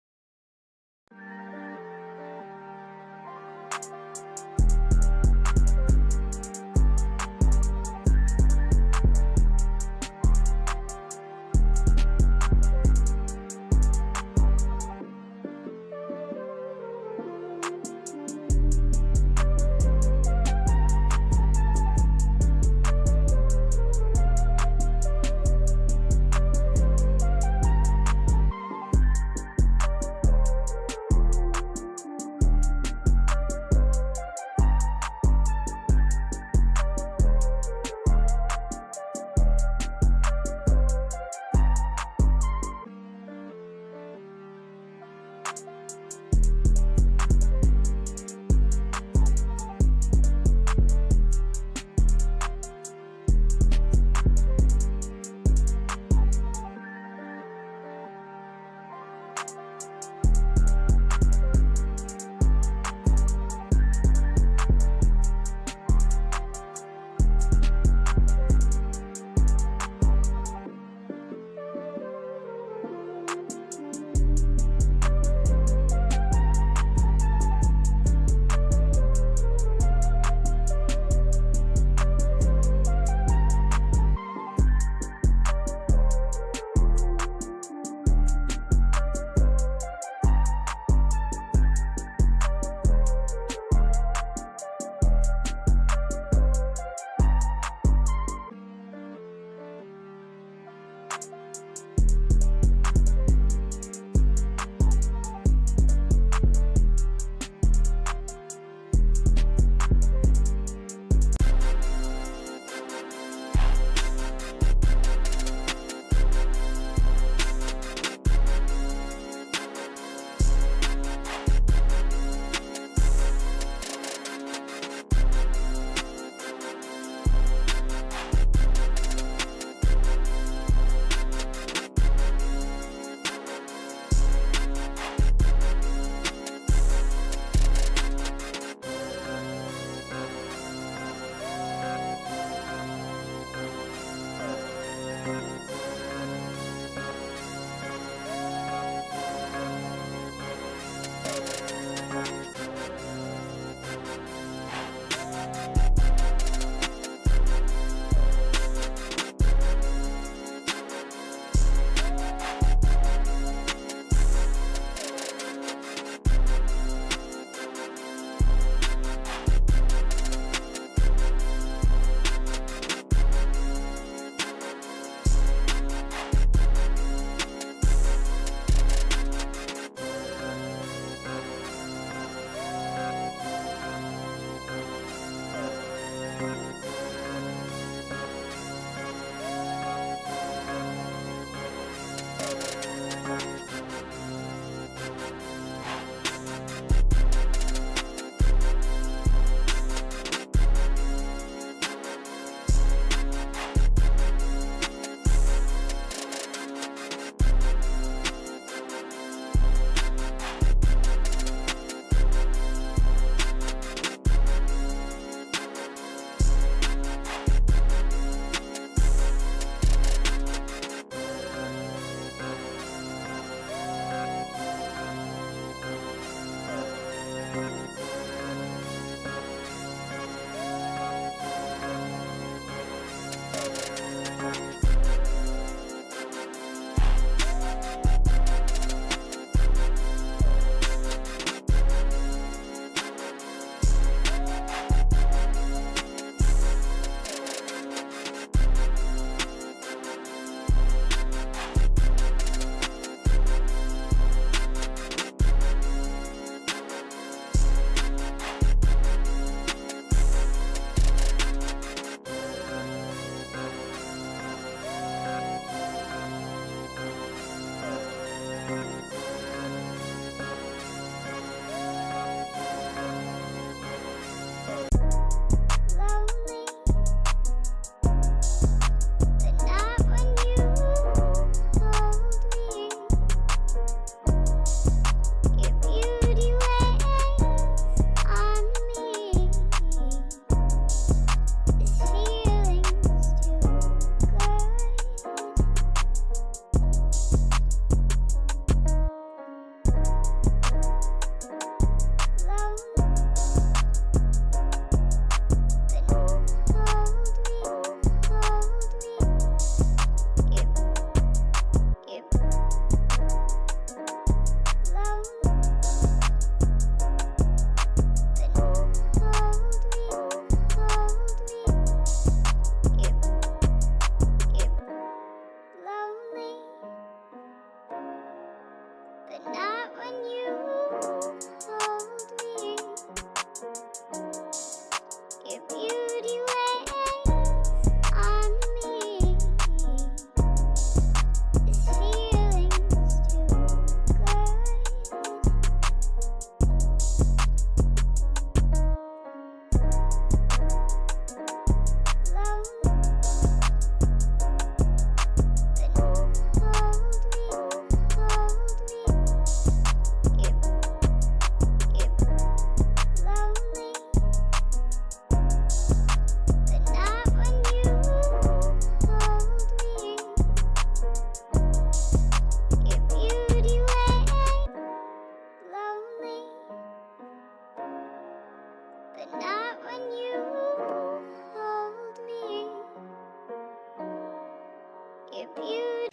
If you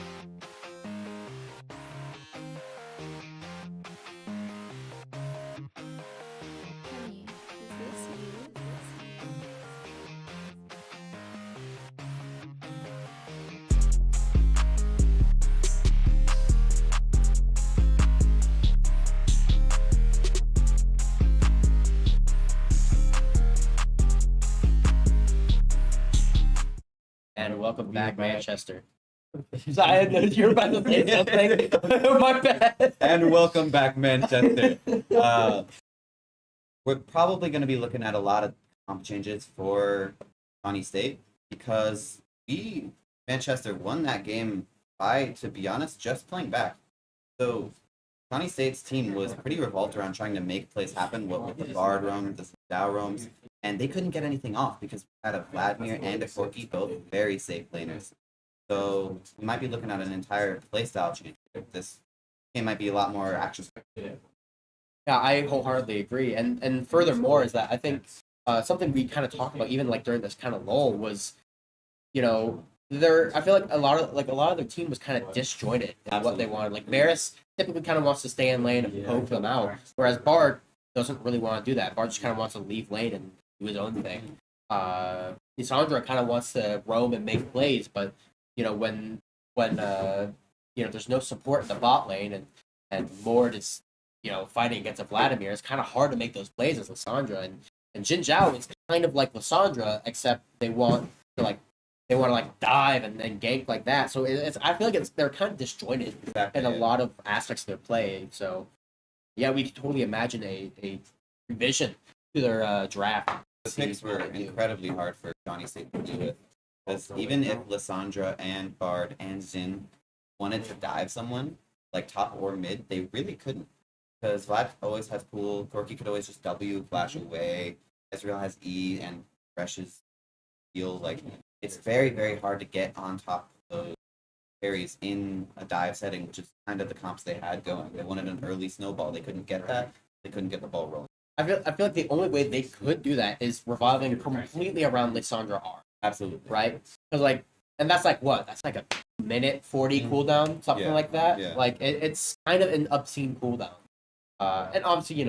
Honey, is this you? And welcome back, back. Manchester. I know you're about to say something. My bad. And welcome back, Manchester. We're probably going to be looking at a lot of comp changes for Shawnee State because Manchester won that game by, to be honest, just playing back. So Shawnee State's team was pretty revolved around trying to make plays happen, what with the Bard roam, the Dow roams, and they couldn't get anything off because we had a Vladimir and a Corky, both very safe laners. So we might be looking at an entire playstyle change. This game might be a lot more action. Yeah, I wholeheartedly agree. And furthermore is that I think something we kind of talked about even like during this kind of lull was, you know, I feel like a lot of their team was kind of disjointed in what they wanted. Like Varus typically kind of wants to stay in lane and poke them out, whereas Bard doesn't really want to do that. Bard just kind of wants to leave lane and do his own thing. Lissandra kind of wants to roam and make plays, but you know when you know there's no support in the bot lane and Lord is fighting against a Vladimir, it's kind of hard to make those plays as Lissandra and Jin Zhao is kind of like Lissandra, except they want to dive and gank like that. So I feel like they're kind of disjointed in a lot of aspects of their play. So yeah, we could totally imagine a revision to their draft. The picks were incredibly hard for Shawnee State to deal with. Because even if Lissandra and Bard and Xin wanted to dive someone, like top or mid, they really couldn't. Because Vlad always has pool, Corky could always just W, flash away, Ezreal has E, and Fresh's heal. Like, it's very, very hard to get on top of those carries in a dive setting, which is kind of the comps they had going. They wanted an early snowball. They couldn't get that. They couldn't get the ball rolling. I feel like the only way they could do that is revolving completely around Lissandra R. Absolutely. Right? Because and that's like what? That's like a minute 40 cooldown, something like that. Yeah. Like it's kind of an obscene cooldown. And obviously,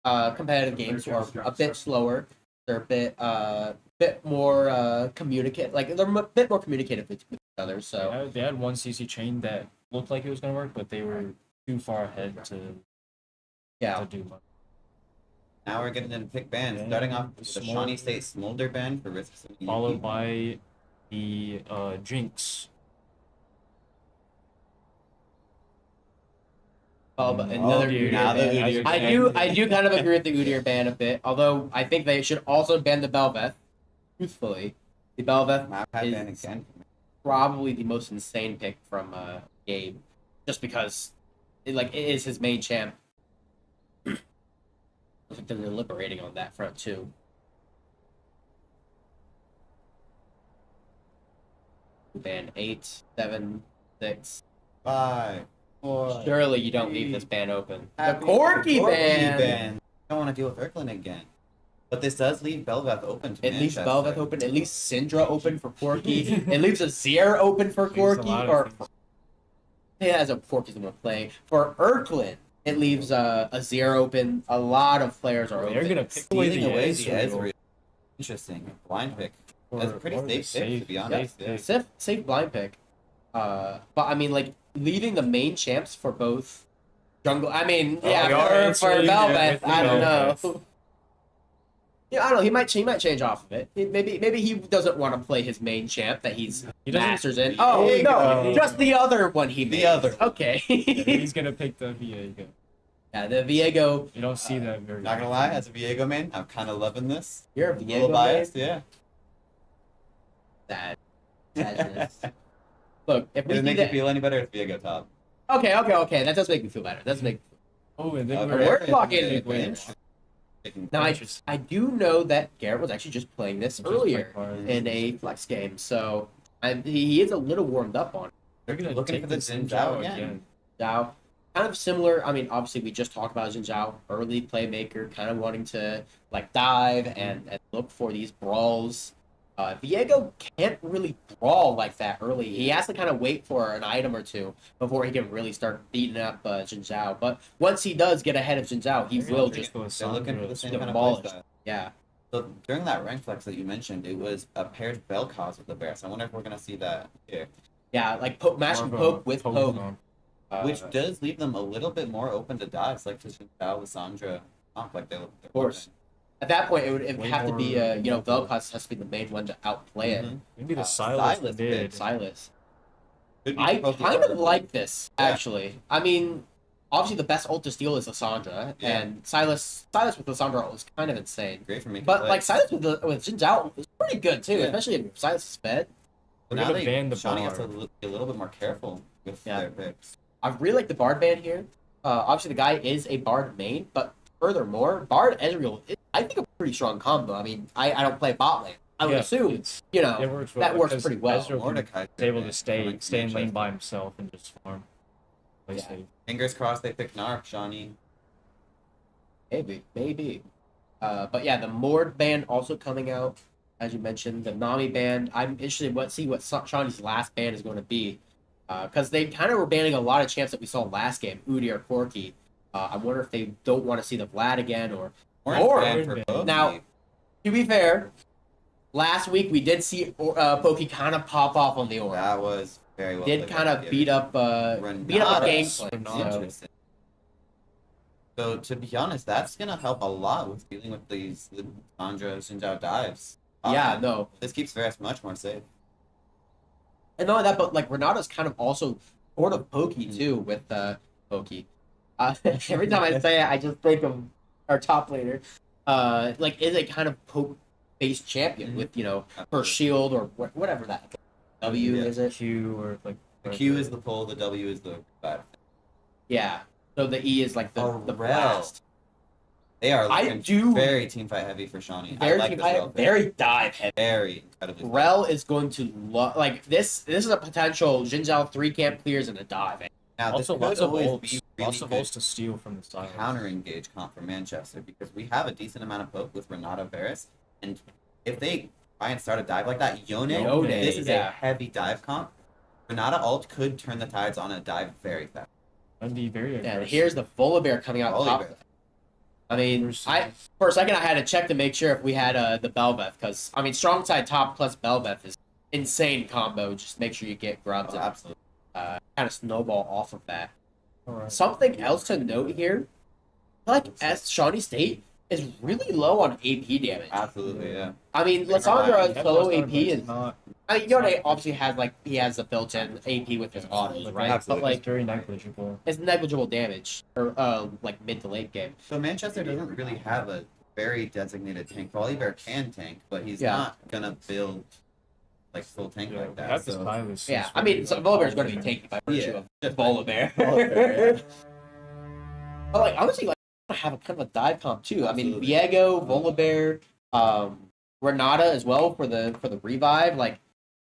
competitive games are a bit slower. They're a bit more communicative. Like they're a bit more communicative with each other. So they had one CC chain that looked like it was gonna work, but they were too far ahead to do much. Now we're getting into pick bans, starting off with the Shawnee State Smolder ban for risks. Followed by the Jinx. Oh, but another Udyr ban. I do kind of agree with the Udyr ban a bit, although I think they should also ban the Bel'Veth. Truthfully, the Bel'Veth is probably the most insane pick from Gabe, just because it is his main champ. I think they're deliberating on that front too. Ban 8, 7, 6, 5, 4. Surely you don't leave this ban open. The Corky ban. I don't want to deal with Erklin again. But this does leave Bel'Veth open to It leaves Manchester. Bel'Veth open. It leaves Syndra open for Corky. It leaves Azir open for Corky. As a Corky's the one playing. For Erklin, it leaves Azir open. A lot of players are open. They're gonna pick Stealing away the Ezreal. Ezreal. Interesting. Blind pick. That's a pretty safe pick, to be honest. Safe blind pick. But I mean, like, leaving the main champs for both jungle. I mean, for Bel'Veth, I don't know. Yeah, I don't know. He might change off of it. Maybe he doesn't want to play his main champ that he masters in. Oh no, just the other one he made. The other. Okay. He's gonna pick the Viego. Yeah, the Viego. You don't see that very. Not gonna lie, as a Viego main, I'm kind of loving this. You're a A Viego little biased, yeah. Sadness. Look, if we Does it make see you feel any better if Viego top? Okay. That does make me feel better. Oh, and then Okay. We're talking. Interesting. Now, I do know that Garrett was actually just playing this earlier in a flex game, so he is a little warmed up on it. They're gonna Looking take for the Xin Zhao again. Zhao, kind of similar. I mean, obviously, we just talked about Xin Zhao, early playmaker, kind of wanting to like dive and look for these brawls. Viego can't really brawl like that early. He has to kind of wait for an item or two before he can really start beating up Jin Zhao. But once he does get ahead of Jin Zhao, he will just They're looking for the same kind of demolish. playstyle. Yeah. So during that rank flex that you mentioned, it was a paired Vel'Koz with the bear. So I wonder if we're gonna see that here, Yeah, like mashing More of a poke with poke. zone. which does leave them a little bit more open to dives, like to Zhao, Lissandra, like they're Of course. At that point, it would Way have to be, more- Vel'Koz has to be the main one to outplay it. Mhm. Maybe the Silas Silas did. did. Silas. Could be I both kind the of like this, Yeah. actually. I mean, obviously the best ult to steal is Lissandra, Yeah. and Silas with Lissandra ult is kind of insane. great for making But plays. like Silas with Jin Zhao is pretty good too, Yeah. especially if Silas is fed. But We're now gonna ban the Shawnee has to bar. be a little bit more careful with Yeah. their picks. I really like the Bard ban here. Obviously the guy is a Bard main, but furthermore, Bard Ezreal is, I think, a pretty strong combo. I mean, I don't play bot lane. I would Yeah, assume, it's- you know, it works well that works because pretty well. Ezreal can- Mordecai He's able to coming stay from in lane Manchester. by himself and just farm. Play Yeah. safe. Fingers crossed they pick Narc, Shawnee. Maybe. But yeah, the Mord ban also coming out, as you mentioned. The Nami ban. I'm interested in see what Shawnee's last ban is going to be, because they kind of were banning a lot of champs that we saw last game, Udi or Corki. I wonder if they don't want to see the Vlad again, or Or ban for ban. both. Now- to be fair, last week we did see Poki kind of pop off on the Aura. that was very well. Did played kind by of the beat up Renata. gameplay. Renata. So, Interesting. So to be honest, that's gonna help a lot with dealing with these Sandra Shinjao dives. yeah, no. This keeps Varus much more safe. And not only that, but like Renata's kind of also sort of pokey too with Pokey. Every time I say it, I just think of our top laner. Like is a kind of poke based champion Mhm. with her Absolutely. shield or whatever that W Yeah. is it? Q or like The Q is the pull, the W is the bad. Yeah. So the E is like the Rel. blast. They are I looking do- very team fight heavy for Shawnee. Very I like this Rel pick. very dive heavy. Very incredibly. Rel is going to like this. This is a potential Jinzhao 3 camp clears and a dive. Now this also could lots of always ults. be Lots really of good ults to steal from the Silas. counter engage comp for Manchester because we have a decent amount of poke with Renata Varus, and if they try and start a dive like that, Yone, Yone, this is a yeah. heavy dive comp. Renata ult could turn the tides on a dive very fast. And be very Yeah, aggressive. and here's the Volibear coming out top. Volibear. I mean, for a second I had to check to make sure if we had the Belveth, because I mean, strong side top plus Belveth is insane combo. Just make sure you get grubs Oh, and absolutely. kind of snowball off of that. Alright. Something else to note here, I feel like Shawnee State is really low on AP damage. Absolutely, yeah. I mean, They're Lissandra That's solo what's AP hard, but is. it's not I mean, Yone obviously has he has a built-in AP with his autos, right? Absolutely. But it's like, very negligible. it's negligible damage or like mid to late game. So Manchester doesn't really have a very designated tank. Volibear can tank, but he's Yeah. not gonna build like full tank Yeah, like that. that's the So Silas. Yeah, is I mean, really Volibear is going to be tanky. tanky by virtue Yeah, of just Volibear. Volibear, But like honestly, like I have a kind of a dive comp too. I mean, Absolutely. Viego, Volibear, Renata as well for the revive. Like,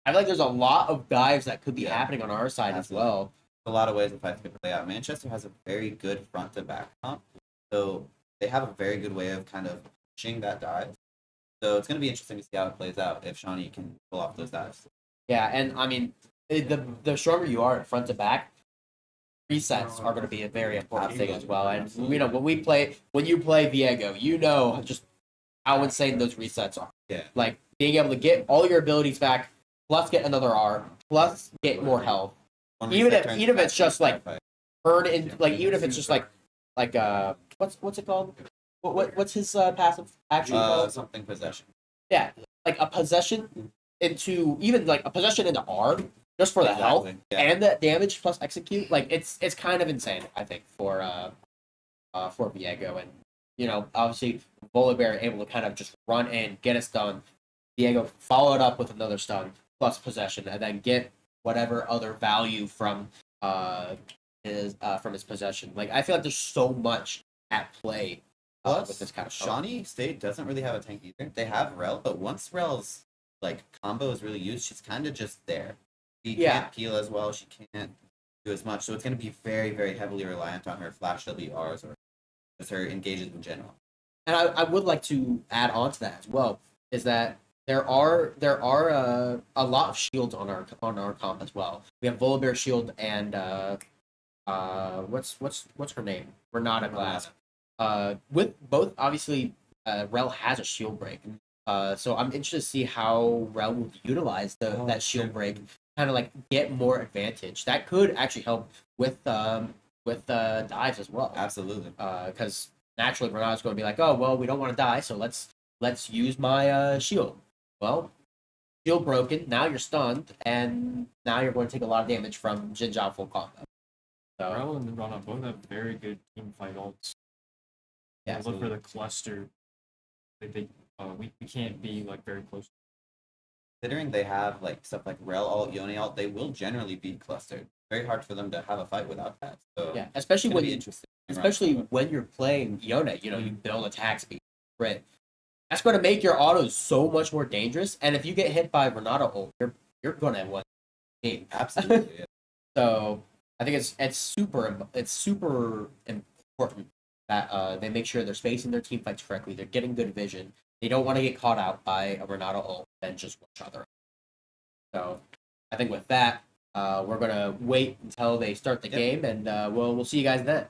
I feel like there's a lot of dives that could be Yeah. happening on our side Absolutely. as well. a lot of ways the fights could play out. Manchester has a very good front to back comp, so they have a very good way of kind of pushing that dive. So it's going to be interesting to see how it plays out if Shawnee can pull off those dives. Yeah, and I mean, the stronger you are at front to back, resets are going to be a very important thing as well. And Absolutely. when you play Viego, you know just how insane those resets are. Yeah. Like being able to get all your abilities back, plus get another R, plus get more health. One Even reset if- turns even if it's fast just, like, fight. Turn in like even if it's just like what's it called? What's his passive actually called? Something possession. Yeah, like a possession into even like a possession into R just for the health Exactly, yeah. and the damage plus execute. Like it's kind of insane. I think for Viego, and obviously Volibear able to kind of just run in, get a stun. Viego follow it up with another stun plus possession, and then get whatever other value from his possession. Like I feel like there's so much at play Plus, with this kind of Shawnee State doesn't really have a tank either. They have Rel, but once Rel's like combo is really used, she's kind of just there. She Yeah. can't peel as well. She can't do as much. So it's going to be very, very heavily reliant on her flash WRs or just her engages in general. And I would like to add on to that as well, is that there are a lot of shields on our comp as well. We have Volibear shield and what's her name? Renata Glass. With both obviously, Rel has a shield break. So I'm interested to see how Rel will utilize that shield break, kind of like get more advantage. That could actually help with dives as well. Absolutely. Because naturally Renata's going to be like, oh well, we don't want to die, so let's use my shield. Well, shield broken. Now you're stunned, and now you're going to take a lot of damage from Jin Zhao full combo. So Rel and Rana both have very good team fight ults. yeah, Look for the cluster. We can't be like very close. Considering they have like stuff like Rel ult, Yone ult, they will generally be clustered. Very hard for them to have a fight without that. So yeah, especially it's gonna when be interesting. especially when you're playing Yone, you build attack speed, right? That's going to make your autos so much more dangerous. And if you get hit by Renata ult, you're gonna win the game. Absolutely. Yeah. So I think it's super important that they make sure they're spacing their team fights correctly. They're getting good vision. They don't want to get caught out by a Renata ult and just one each other. So I think with that, we're gonna wait until they start the game, and we'll see you guys then.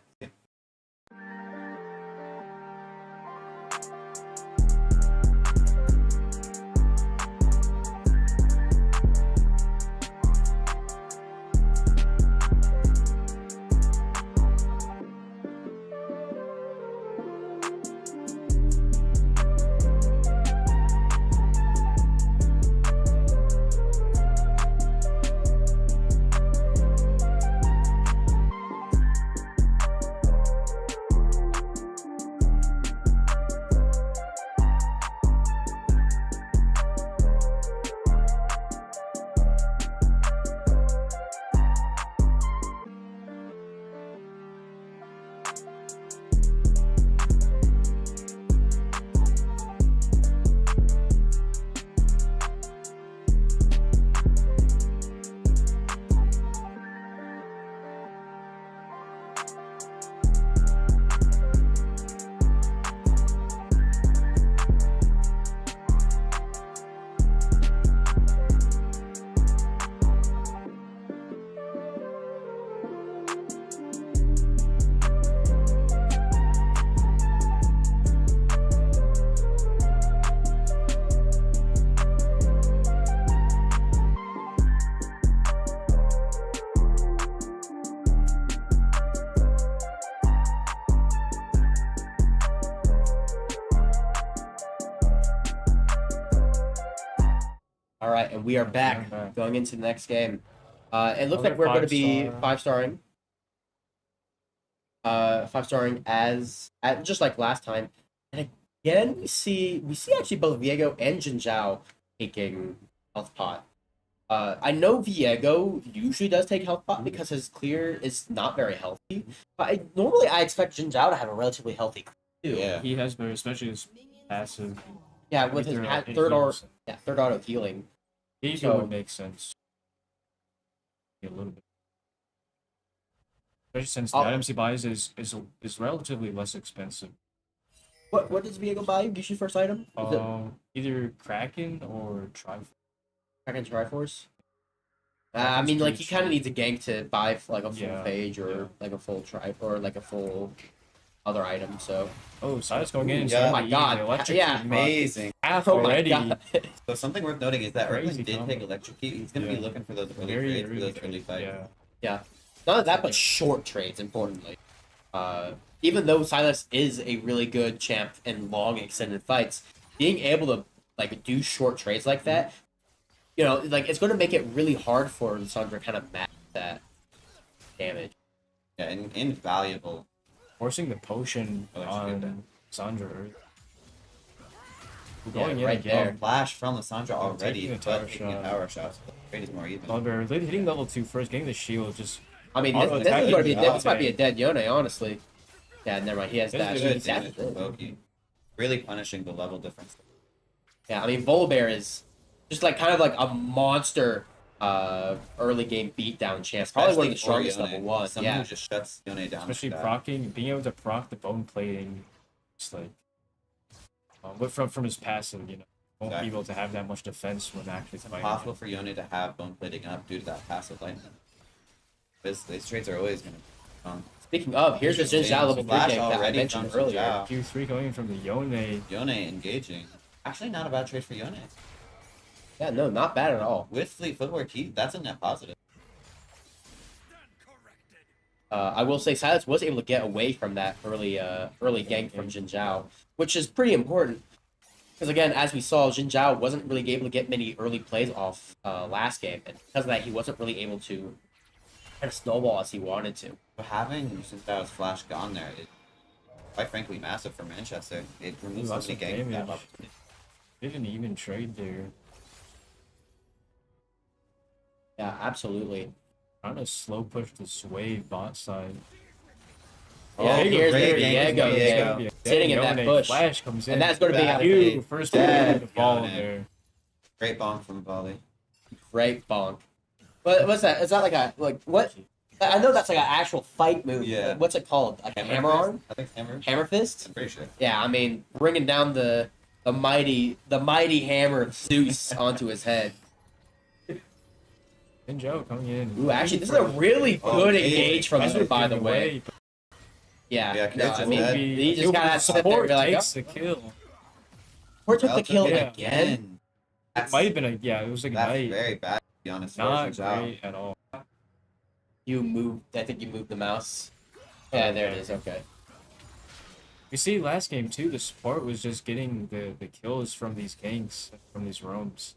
All right, and we are back going into the next game. It looks like we're going to be five-starring. Five-starring as just like last time. And again, we see actually both Viego and Jin Zhao taking health pot. I know Viego usually does take health pot because his clear is not very healthy. But normally I expect Jin Zhao to have a relatively healthy clear too. Yeah. He has better, especially his passive. Yeah, with his third auto healing. Viego would make sense. A little bit. Especially since the items he buys is relatively less expensive. What does Viego buy? Usually first item? Either Kraken or Triforce. Kraken Triforce? I mean, like, he kind of needs a gank to buy like a full phage or like a full tribe or like a full other item. So. Oh, Silas going in. Yeah. Oh my god! Yeah, amazing. Half oh already. So something worth noting is that Crazy Erwin did combo. take electrocute. He's gonna be looking for those early trades, for those early fights. Yeah. Not that, but short trades. Importantly, even though Silas is a really good champ in long extended fights, being able to like do short trades like that, like it's going to make it really hard for Lissandra to kind of match that damage. Yeah, and invaluable. Forcing the potion on Sandra. We're going in right again. there. Flash from Lissandra already, taking a but tower taking a shot. power shot. So the trade is more even. Oliver hitting level 2 first, getting the shield. Just I mean, Auto this attack is going to be is this might be a dead Yone, honestly. Yeah, never mind. He has This that. is Good He's damage that. from Loki. Really punishing the level difference. Yeah, I mean, Volibear is just like kind of like a monster early game beatdown champ. Probably one of the Especially strongest for level Yone. one. Someone Yeah. who just shuts Yone down. especially like that. proccing, being able to proc the bone plating. Just like but from his passive, won't Exactly. be able to have that much defense when actually It's fighting. impossible for Yone to have bone plating up due to that passive lightning. These trades are always gonna be Speaking of, here's the Jin Zhao level 3 Flash game that I already mentioned from earlier. Zhao. Q3 coming from the Yone. Yone engaging. Actually, not a bad trade for Yone. Yeah, no, not bad at all. With Fleet Footwork, that's a net positive. I will say Silas was able to get away from that early gank from Jin Zhao, which is pretty important. Because again, as we saw, Jin Zhao wasn't really able to get many early plays off last game, and because of that, he wasn't really able to kind of snowball as he wanted to. But having Zhao's Flash gone there is, quite frankly, massive for Manchester. It removes so Lots many of gank damage. opportunities. Didn't even trade there. Yeah, absolutely. Trying to slow push this wave bot side. Yeah, Oh, here's great the gank Diego from Diego. again, sitting in that Yone push. Flash comes in. And that's going to be Bad. a Huge first Bad. the ball Yone. there. Great bonk from volley. great bonk. But what's that? Is that like what? I know that's like an actual fight move. Yeah. What's it called? Like a hammer fist? arm? I think hammer. Hammer fist? I'm pretty sure. Yeah, I mean, bringing down the mighty hammer of Zeus onto his head. And Joe coming in. Ooh, actually, this is a really Oh, good amazing. engage from Ezra Zeus, by the getting way. away, but Yeah, Yeah, no, Knight's I just mean, dead. he just got that support. support Be like, takes oh, the kill. support took the kill Yeah. again. It might have been a it was like a That's night. very bad, to be honest. Not for Zhao. great at all. You moved. I think you moved the mouse. Yeah, there it Okay. is. Okay. You see, last game too, the support was just getting the kills from these ganks, from these roams.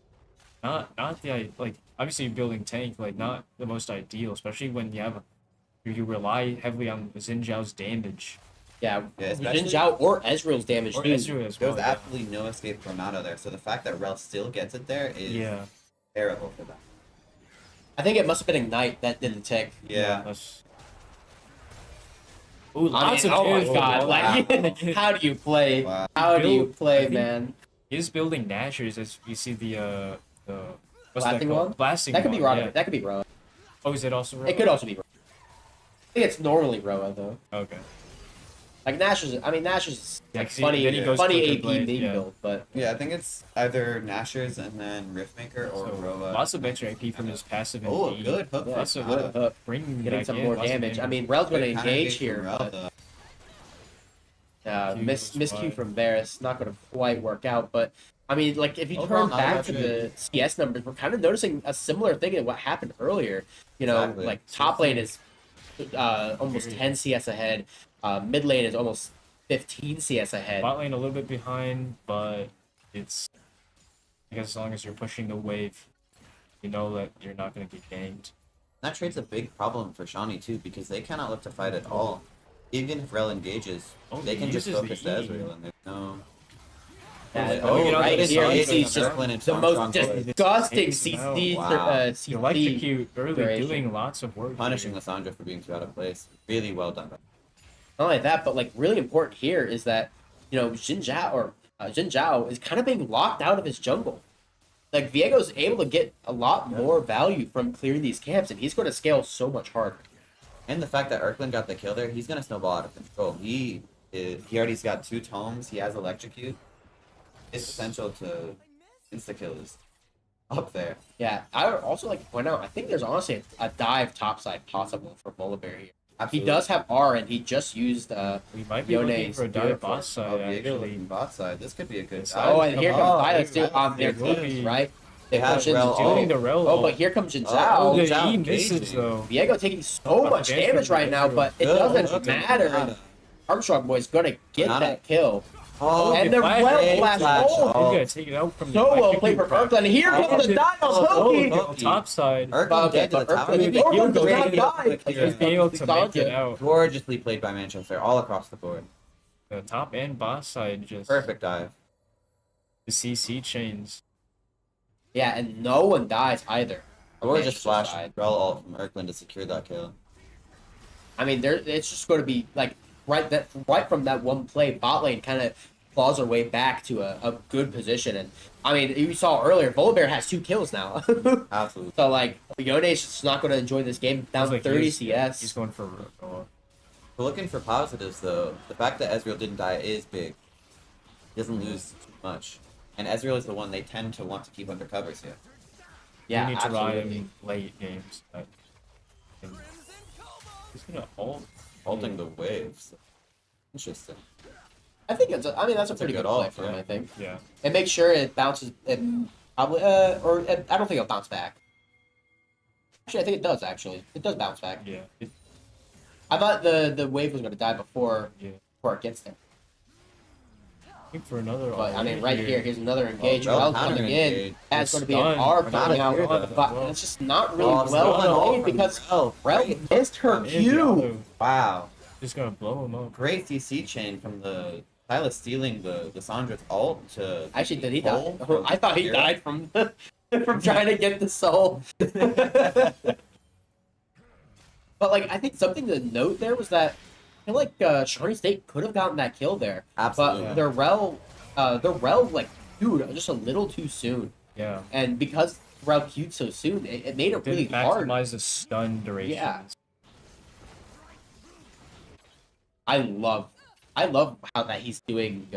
Not the like obviously building tank like not the most ideal, especially when you rely heavily on Xin Zhao's damage. Yeah, Yeah, Jin especially- Zhao or Ezreal's damage Or too. Ezreal as There well. was absolutely no escape from out of there. So the fact that Rel still gets it there is Yeah. terrible for them. I think it must have been Ignite that did the tick. Yeah. That's... Ooh, I lots mean, of oh my kills. god! Like, how do you play? Wow. How do you Build- I play, think- man? He's building Nashers as you see the what's Blasting that called? one? Blasting That could be one, Roa. yeah. That could be Roa. Oh, is it also It could also be Roa. I think it's normally Roa though. Okay. Like Nash's. I mean, Nash's Yeah, like 'cause funny, then he goes funny quicker AP blade, main yeah. build, but Yeah, I think it's either Nashers and then Riftmaker or So, Roa. lots of extra AP from his passive and Oh, E. good hook. yeah, Lots from of good Nada. hook, Bringing getting back some in, more lots of damage. I mean, Rel's going to Good counter engage from here, Rel, but though. Q miss was Q wide. from Varus not going to quite work out. But I mean, like if you Overall, turn not a back bad to trade. the CS numbers, we're kind of noticing a similar thing to what happened earlier. You know, Exactly. like top lane is almost 10 CS ahead. Mid lane is almost 15 CS ahead. Bot lane a little bit behind, but it's I guess as long as you're pushing the wave, you know that you're not going to get ganked. That trade's a big problem for Shawnee too because they cannot look to fight at all. Even if Rel engages, Oh, they he can just uses focus the to E. Ezreal and there's no. Yeah, Oh, you know, right this here, is we awesome. see This just Brooklyn and the Armstrong most play. disgusting Takes him out. CC. Wow. You CC electrocute early, duration. doing lots of work. Punishing here. Lissandra for being too out of place. Really well done. Not only that, but like really important here is that Jin Zhao is kind of being locked out of his jungle. Like Viego's able to get a lot more value from clearing these camps, and he's going to scale so much harder. And the fact that Erkland got the kill there, he's gonna snowball out of control. He already's got 2 tomes. He has electrocute. His potential to insta kill is up there. Yeah, I would also like to point out, I think there's honestly a dive topside possible for Volibear here. Absolutely. He does have R, and he just used. We might be looking Yone's for a do it dive for- bot side Oh, Diego actually. looking bot side. This could be a good It's- dive. Oh, and here comes Oh, Silas too on their it will teams, be- right? They have push into Rel duo. Doing the rel. Oh, but here comes Jin Oh, Zhao. the Zhao E misses engaging. though. Viego taking so Oh, much advantage damage from right now, Ezreal. but it Good doesn't hook from matter. Nada. Armstrong boy's gonna get Nada. that kill. Oh, And the the flash well is flash. flash. Oh, Oh. He's gonna take it out from so the well electric played for prop. Erkland. Here Oh, comes the dive on oh, Loki. oh. Top side. Erkland Okay, dead to the but tower. Erkland- Maybe Erkland does great not die. clear. He's being able to make it out. Gorgeously played by Manchester, all across the board. The top and boss side just Perfect dive. the CC chains. Yeah, and no one dies either. on Gorgeous Manchester's flash side. Rel ult from Erkland to secure that kill. I mean, it's just going to be like right from that one play, bot lane kind of claws her way back to a good position. And I mean, you saw earlier, Volibear has 2 kills now. Absolutely. So like, Yone's just not going to enjoy this game. Down Feels like 30 he's- CS. He's going for But looking for positives though, the fact that Ezreal didn't die is big. He doesn't lose too much. And Ezreal is the one they tend to want to keep under covers here. Yeah, You need to ride absolutely. him late games. He's gonna ult. Holding the waves. Interesting. I think it's. I mean, that's a It's a pretty good good play ult, for him. yeah. I think Yeah. it makes sure it bounces. It probably or I don't think it'll bounce back. Actually, I think it does. Actually, it does bounce back. Yeah. I thought the wave was going to die before Yeah. before it gets there. Looking for another. But I mean, ult right here, here's another engage. Rel Rel counter coming in. engage. That's going to be Stunned. an R Not coming out, here, though. but it's just not really Oh, well stunned ult played from because Rel. Rel Great. missed her And Q. Diallo Wow. just gonna blow him up. Great CC chain from the Tyler stealing the Sandra's ult to Actually, did he die? pull from I thought he Hero. died from from trying to get the soul. But like, I think something to note there was that I feel like Shawnee State could have gotten that kill there, Absolutely. but their Rel like queued just a little too soon, Yeah. and because Rel queued so soon, it made it really Didn't hard. maximize the stun duration. Yeah. I love how that he's doing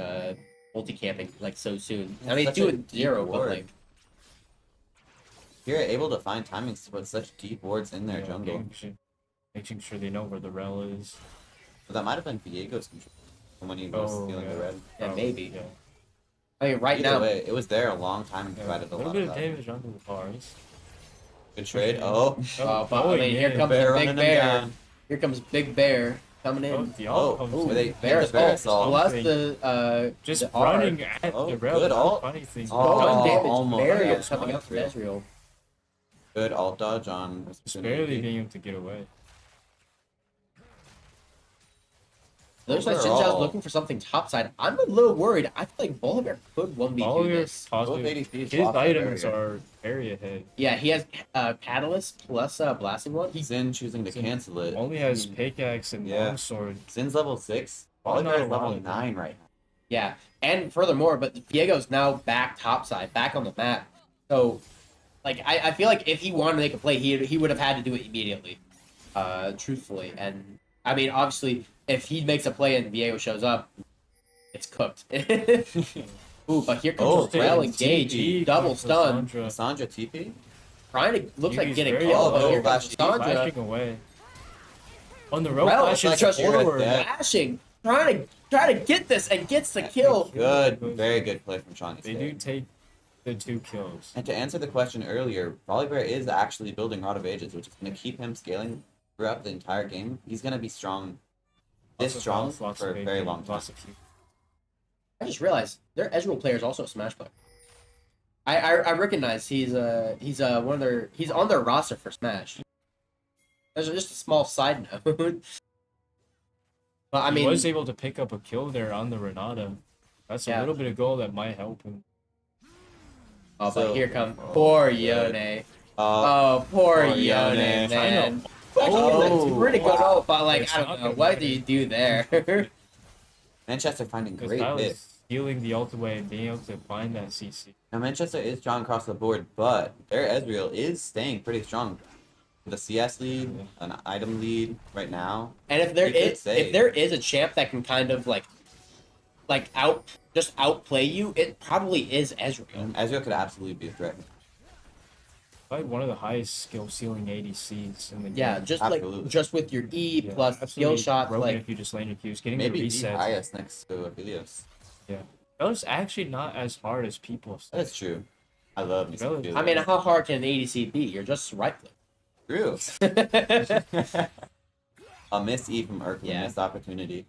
multi camping like so soon. I mean, Such he's a doing deep zero, but ward. like. You're able to find timings to put such deep wards in their Yeah, jungle. making sure they know where the rel is. But that might have been Viego's control from when he was Oh, stealing the yeah. red. Yeah, Probably, maybe. Yeah. I mean, right Either now, way, it was there a long time and Yeah. provided a little lot bit of of value. damage onto the bars. Good trade. Oh, but I mean, here comes Bear the running Big him Bear. down. Here comes Big Bear coming Oh, in. the Oh, ult comes Ooh, were they- Bear's Bear ult assault. plus Something. the just the R. running at Oh, the rel. good That's ult. the funny thing. Oh, Stun damage almost. barrier Yeah, coming up from Ezreal. Ezreal. Good alt dodge on. Just barely being able to get away. Looks like Overall- Xinjiao's looking for something topside. I'm a little worried. I feel like Bolívar could 1v2 Bolívar's this. positive. Both ADCs His lost their items barrier. are very ahead. Yeah, he has Catalyst plus Blasting One. He's Zin choosing to Zin cancel it. Only has pickaxe and Yeah. longsword. Zin's level 6. Oh, Bolivar not is a lot level of 9 right now. yeah, and furthermore, but Diego's now back topside, back on the map. So, like, I feel like if he wanted to make a play, he would have had to do it immediately. Truthfully, and I mean, obviously, if he makes a play and Diego shows up, it's cooked. Ooh, but here Oh, comes Rel TP engage, double stun, Sandra TP? trying to looks like He's getting very killed. But low. here comes Flashing Sandra. Flashing away. On the rope, Rel flashes is just forward. dead. flashing, trying to get this and gets the kill. Good. Very good play from Shawnee They State. do take the 2 kills. And to answer the question earlier, Bolivar is actually building Rod of Ages, which is going to keep him scaling throughout the entire game. He's going to be strong, this Lots of strong, health, lots for of a very AP, long time. lots of heat. I just realized their Ezreal player is also a Smash player. I recognize he's one of their he's on their roster for Smash. There's just a small side note. But I mean, he was able to pick up a kill there on the Renata. That's Yeah. a little bit of goal that might help him. oh, but So- here comes oh, poor good. Yone. Uh, Oh, poor poor Yone, Yone. man. Oh, It's pretty good wow. ult, but like It's I not don't know, gonna what matter. do you do there? Manchester finding Because great Tyler's hits. stealing the ult away and being able to find that CC. Now Manchester is strong across the board, but their Ezreal is staying pretty strong. The CS lead, an item lead right now. And if there You could is say- if there is a champ that can kind of like outplay you, it probably is Ezreal. Ezreal could absolutely be a threat. Probably one of the highest skill ceiling ADCs in the game. Yeah, just Absolutely. like just with your E Yeah, plus skill absolutely shots, broken like if you just lane your Qs, getting Maybe the the reset. highest next to Aphelios. That was actually not as hard as people say. That's true. I love me some Relative. Aphelios. I mean, how hard can an ADC be? You're just right True. click. A miss E from Urkel, Yeah. a missed opportunity.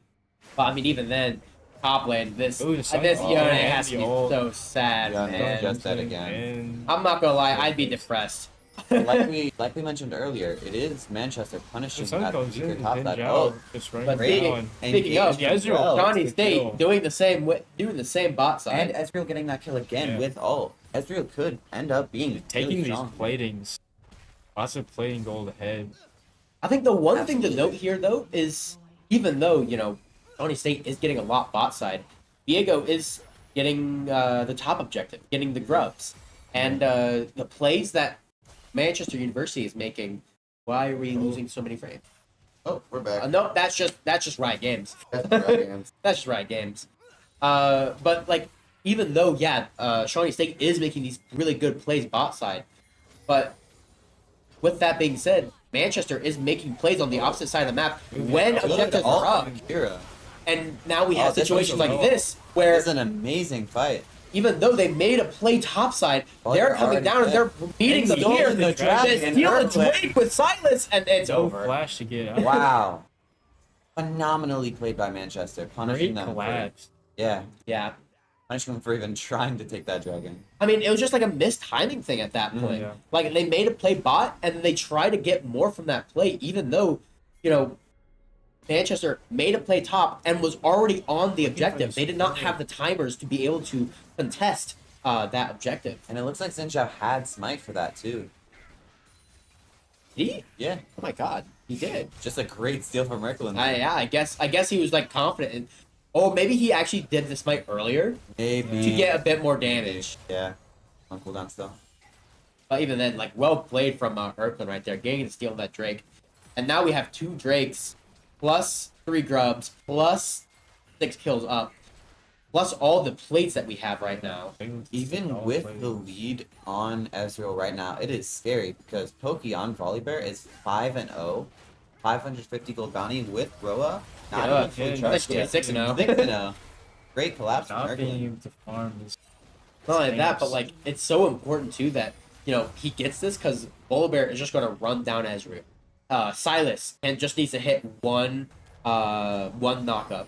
But I mean, even then, top lane, this Ooh, the sun- this oh, Yone and has to the be ult. so sad, Yeah, man. just that again. And I'm not gonna lie, I'd be depressed. like we mentioned earlier, it is Manchester punishing the sun that goes weaker in, top Jin side. Zhao Oh, just running But great. down. speaking of, Yeah, Ezreal. well. Johnny the State kill. doing the same bot and side. Ezreal getting that kill again Yeah. with ult. Ezreal could end up being Taking really these strong. platings. Lots of plating gold ahead. I think the one thing to Absolutely. note here, though, is even though Johnny State is getting a lot bot side, Diego is getting the top objective, getting the grubs, and the plays that Manchester University is making. Why are we losing so many frames? Oh, we're back. No, that's just Riot Games. That's the right hands. That's just Riot Games. But like even though Shawnee State is making these really good plays bot side, but with that being said, Manchester is making plays on the opposite side of the map when Good objectives ult are up, from Kira. and now we have this situations was like a- this where It's an amazing fight. even though they made a play topside, Oh, they're they're coming already down and they're beating And them stolen here. the They dragon steal the early. Drake with Silas, and it's No over. flash to get out. Wow. Phenomenally played by Manchester, punishing Great them. collapse. Yeah. Punishing them for even trying to take that dragon. I mean, it was just like a missed timing thing at that point. Yeah. Like, they made a play bot, and they tried to get more from that play, even though, you know, Manchester made a play top and was already on the objective. They did not have the timers to be able to contest that objective. And it looks like Xinjiao had smite for that too. Did he? Yeah, Oh my god, he did. just a great steal from Merklin. I guess he was like confident. In, oh, maybe he actually did the smite earlier Maybe. to get a bit more damage. Yeah. On cooldown still. But even then, like, well played from Erklin right there, getting to steal that Drake. And now we have 2 Drakes, plus 3 Grubs, plus 6 kills up, plus all the plates that we have right now. Even with the lead on Ezreal right now, it is scary because Pokey on Volibear is 5-0, 550 gold bounty with Roa. Not Yeah, even fully yeah, charged yeah, yet. 6-0. 6-0. Great collapse from Not being Merklin. able to farm this. Not only that, but Stamps. like it's so important too that he gets this because Volibear is just going to run down Ezreal. Silas and just needs to hit one knockup.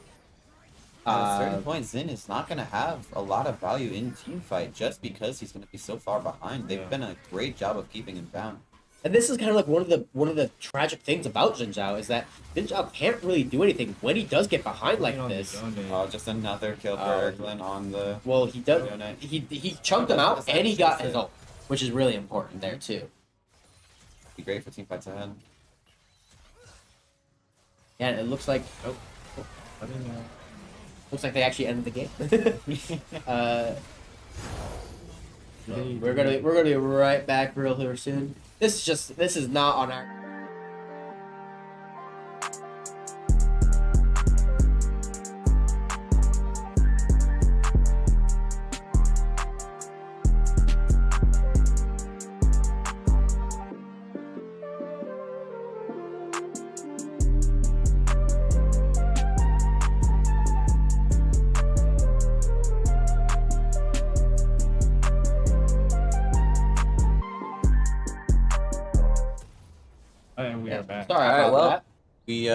At a certain point, Xin is not going to have a lot of value in team fight just because he's going to be so far behind. They've Yeah. done a great job of keeping him down. And this is kind of like one of the tragic things about Xin Zhao is that Xin Zhao can't really do anything when he does get behind like On the this. donate. Oh, just another kill for Erklin on the... Well, he does. Yeah, no. He chunked him out and he got his ult, which is really important there too. Be great for team fights ahead. Yeah, it looks like I didn't know. looks like they actually ended the game. We're gonna be right back real soon. This is not on our. And we are back. Sorry Alright, about well. that. We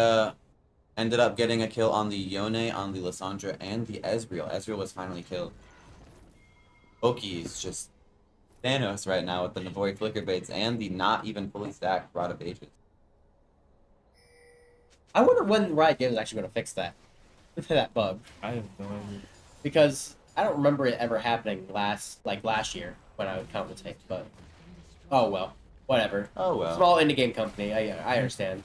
ended up getting a kill on the Yone, on the Lissandra, and the Ezreal. Ezreal was finally killed. Oki is just Thanos right now with the Navori flicker baits and the not even fully stacked Rod of Ages. I wonder when Riot Games is actually gonna fix that that bug, I have no idea. because I don't remember it ever happening last year when I would commentate. But oh well, whatever. Oh well, Small indie game company. I understand.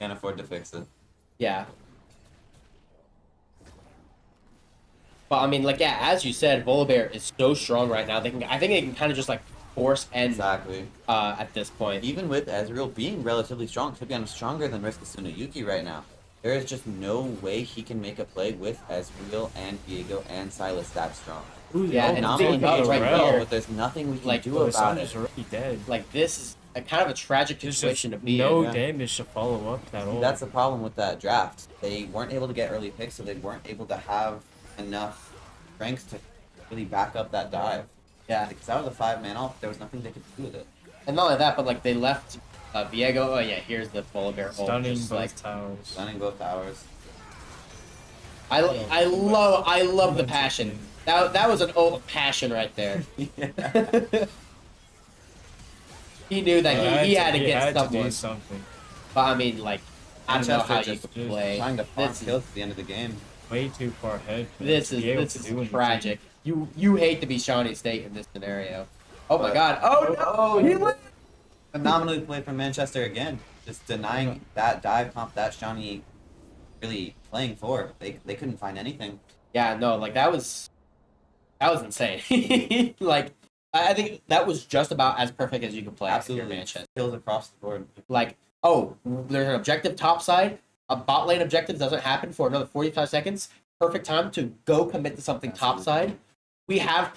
can't afford to fix it. Yeah. But I mean, like, yeah, as you said, Volibear is so strong right now. I think they can kind of just like force end Exactly. at this point. Even with Ezreal being relatively strong, to be honest, stronger than Risk Yuki right now, there is just no way he can make a play with Ezreal and Diego and Silas that strong. Yeah, and Phenomenal thinking about it game right well, here, but there's nothing we can like, do about it. Lissandra's already dead. Like, this is a kind of a tragic There's situation to just be no in. yeah. damage to follow up at all. That's the problem with that draft. They weren't able to get early picks, so they weren't able to have enough strength to really back up that dive. Yeah, Because that was a 5-man ult, there was nothing they could do with it. and not only that, but like they left Viego. Oh yeah, here's the Volibear ult. stunning Just, both like, towers. Stunning both towers. I love the passion. That was an ult of passion right there. He knew that he had to get do someone. something. But I mean, like, I don't know Manchester how you just could play. trying to farm This is- kills at the end of the game. Way too far ahead. for This to is be able to do anything. tragic. You hate to be Shawnee State in this scenario. Oh my But- god. Oh no! He lived! Phenomenally played from Manchester again. Just denying that dive comp that Shawnee really playing for. They couldn't find anything. Yeah, no, like that was insane. Like, I think that was just about as perfect as you could play if you're Absolutely. Manchester. Kills across the board. Like, oh, there's an objective top side. A bot lane objective doesn't happen for another 45 seconds. perfect time to go commit to something topside. We have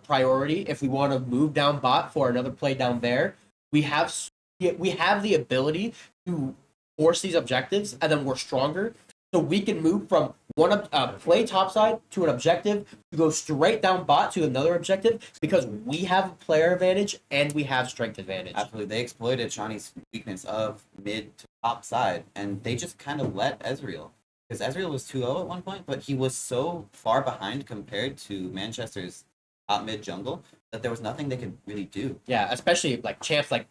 priority if we want to move down bot for another play down there. We have the ability to force these objectives, and then we're stronger. So we can move from one play topside to an objective to go straight down bot to another objective because we have a player advantage and we have strength advantage. Absolutely, they exploited Shawnee's weakness of mid to top side, and they just kind of let Ezreal. Because Ezreal was 2-0 at one point, but he was so far behind compared to Manchester's top mid jungle that there was nothing they could really do. Yeah, especially like champs like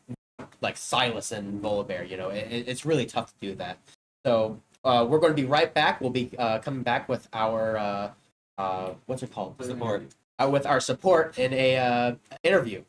Silas and Volibear. You know, it's really tough to do that. So we're going to be right back. We'll be coming back with our what's it called? Support. With our support in a interview.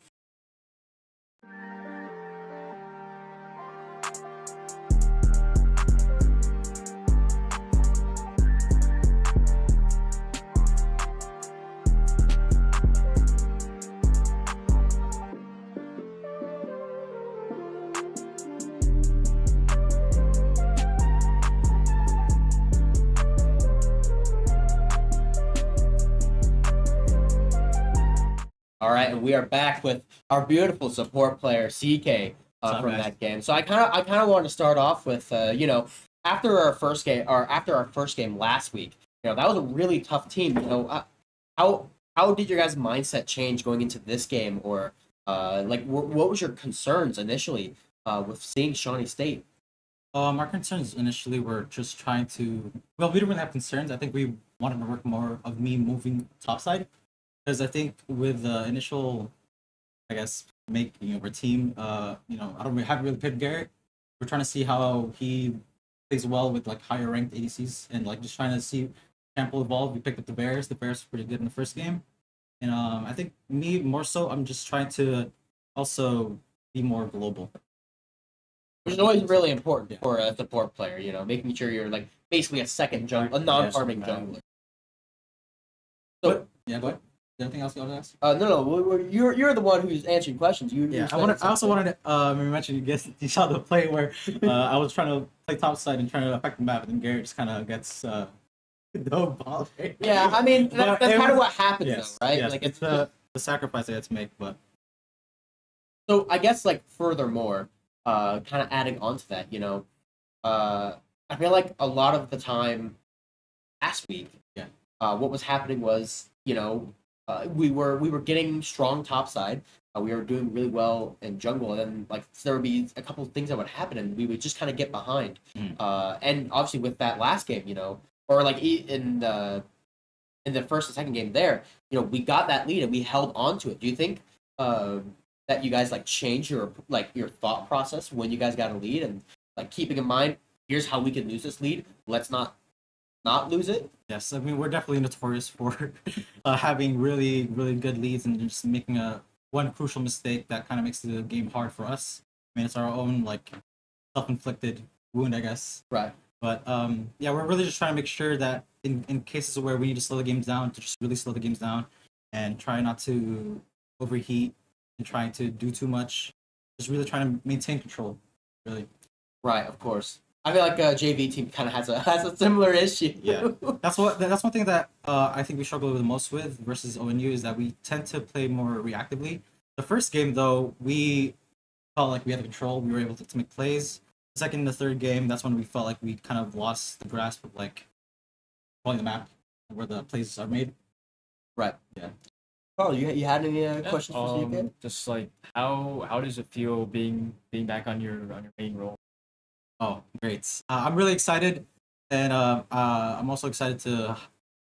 All right, and we are back with our beautiful support player CK from that game. So I kind of want to start off with after our first game last week, that was a really tough team. How did your guys' mindset change going into this game, or what was your concerns initially with seeing Shawnee State? Our concerns initially were just trying to. Well, we didn't really have concerns. I think we wanted to work more of me moving topside, because I think with the initial, I guess, making of our team, I haven't really picked Garrett. We're trying to see how he plays well with like higher ranked ADCs, and like just trying to see camp will evolve. We picked up the Bears. The Bears were pretty good in the first game, and I think me more so. I'm just trying to also be more global. Which is always really important for a support player, making sure you're like basically a second jungle, a non-farming jungler. So yeah, go ahead. Anything else you want to ask? No. You're the one who's answering questions. I also wanted to mention you saw the play where I was trying to play topside and trying to affect the map, and then Garrett just kind of gets no ball. Yeah, I mean that's kind of what happens, though, right? Yes, like it's the sacrifice I had to make, but. So I guess furthermore, kind of adding on to that, I feel like a lot of the time last week, what was happening was, we were getting strong topside. We were doing really well in jungle, and then there would be a couple of things that would happen, and we would just kind of get behind. And obviously with that last game, or in the first and second game there, we got that lead and we held on to it. Do you think that you guys changed your thought process when you guys got a lead, and keeping in mind, here's how we can lose this lead. Let's not lose it? Yes, I mean, we're definitely notorious for having really, really good leads and just making one crucial mistake that kind of makes the game hard for us. I mean, it's our own self-inflicted wound, I guess. Right. But we're really just trying to make sure that in cases where we need to slow the games down, to just really slow the games down and try not to overheat and trying to do too much. Just really trying to maintain control, really. Right, of course. I feel like JV team kind of has a similar issue. Yeah, that's one thing that I think we struggle the most with versus ONU is that we tend to play more reactively. The first game though, we felt like we had the control. We were able to make plays. The second and the third game, that's when we felt like we kind of lost the grasp of following the map where the plays are made. Right. Yeah. Carl, you had any questions for CK? Just how does it feel being back on your main role? Oh, great! I'm really excited, and I'm also excited to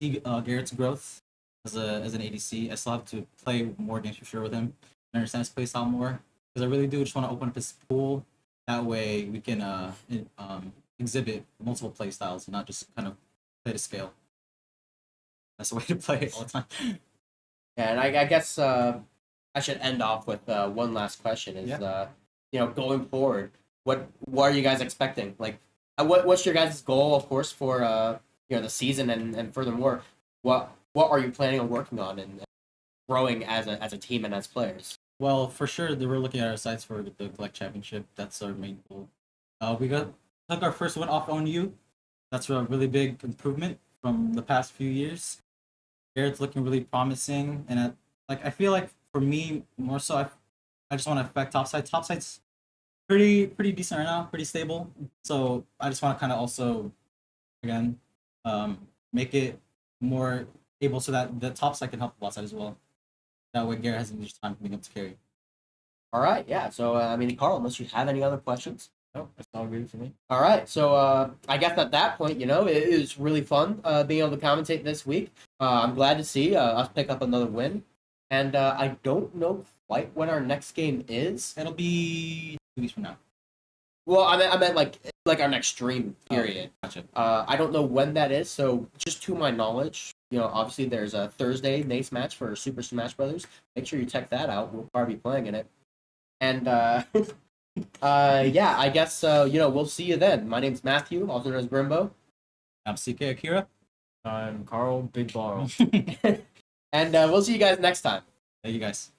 see Garrett's growth as an ADC. I still have to play more games for sure with him and understand his playstyle more, because I really do just want to open up his pool. That way we can exhibit multiple playstyles and not just kind of play to scale. That's the way to play it all the time. Yeah, and I guess I should end off with one last question. Is going forward, what are you guys expecting? What's your guys' goal, of course, for the season, and furthermore, what are you planning on working on and growing as a team and as players? Well, for sure, we're looking at our sites for the GLEC Championship. That's our main goal. We took our first win off ONU. That's a really big improvement from the past few years. Garrett's looking really promising, and I feel like for me more so, I just want to affect topside. Topside's pretty decent right now, pretty stable. So I just want to kind of also, again, make it more able so that the topside can help the bot side as well. That way, Garrett has as much time being able to carry. All right, yeah. So I mean, Carl, unless you have any other questions. No, that's all good for me. All right, so I guess at that point, it was really fun being able to commentate this week. I'm glad to see us pick up another win, and I don't know quite when our next game is. It'll be 2 weeks from now. Well, I meant like our next stream period. Gotcha. I don't know when that is, so just to my knowledge, obviously there's a Thursday Nace match for Super Smash Brothers. Make sure you check that out. We'll probably be playing in it, and yeah, I guess we'll see you then. My name's Matthew, also known as Grimbo, I'm CK Akira. I'm Carl Big Barrel. and we'll see you guys next time. Thank you guys.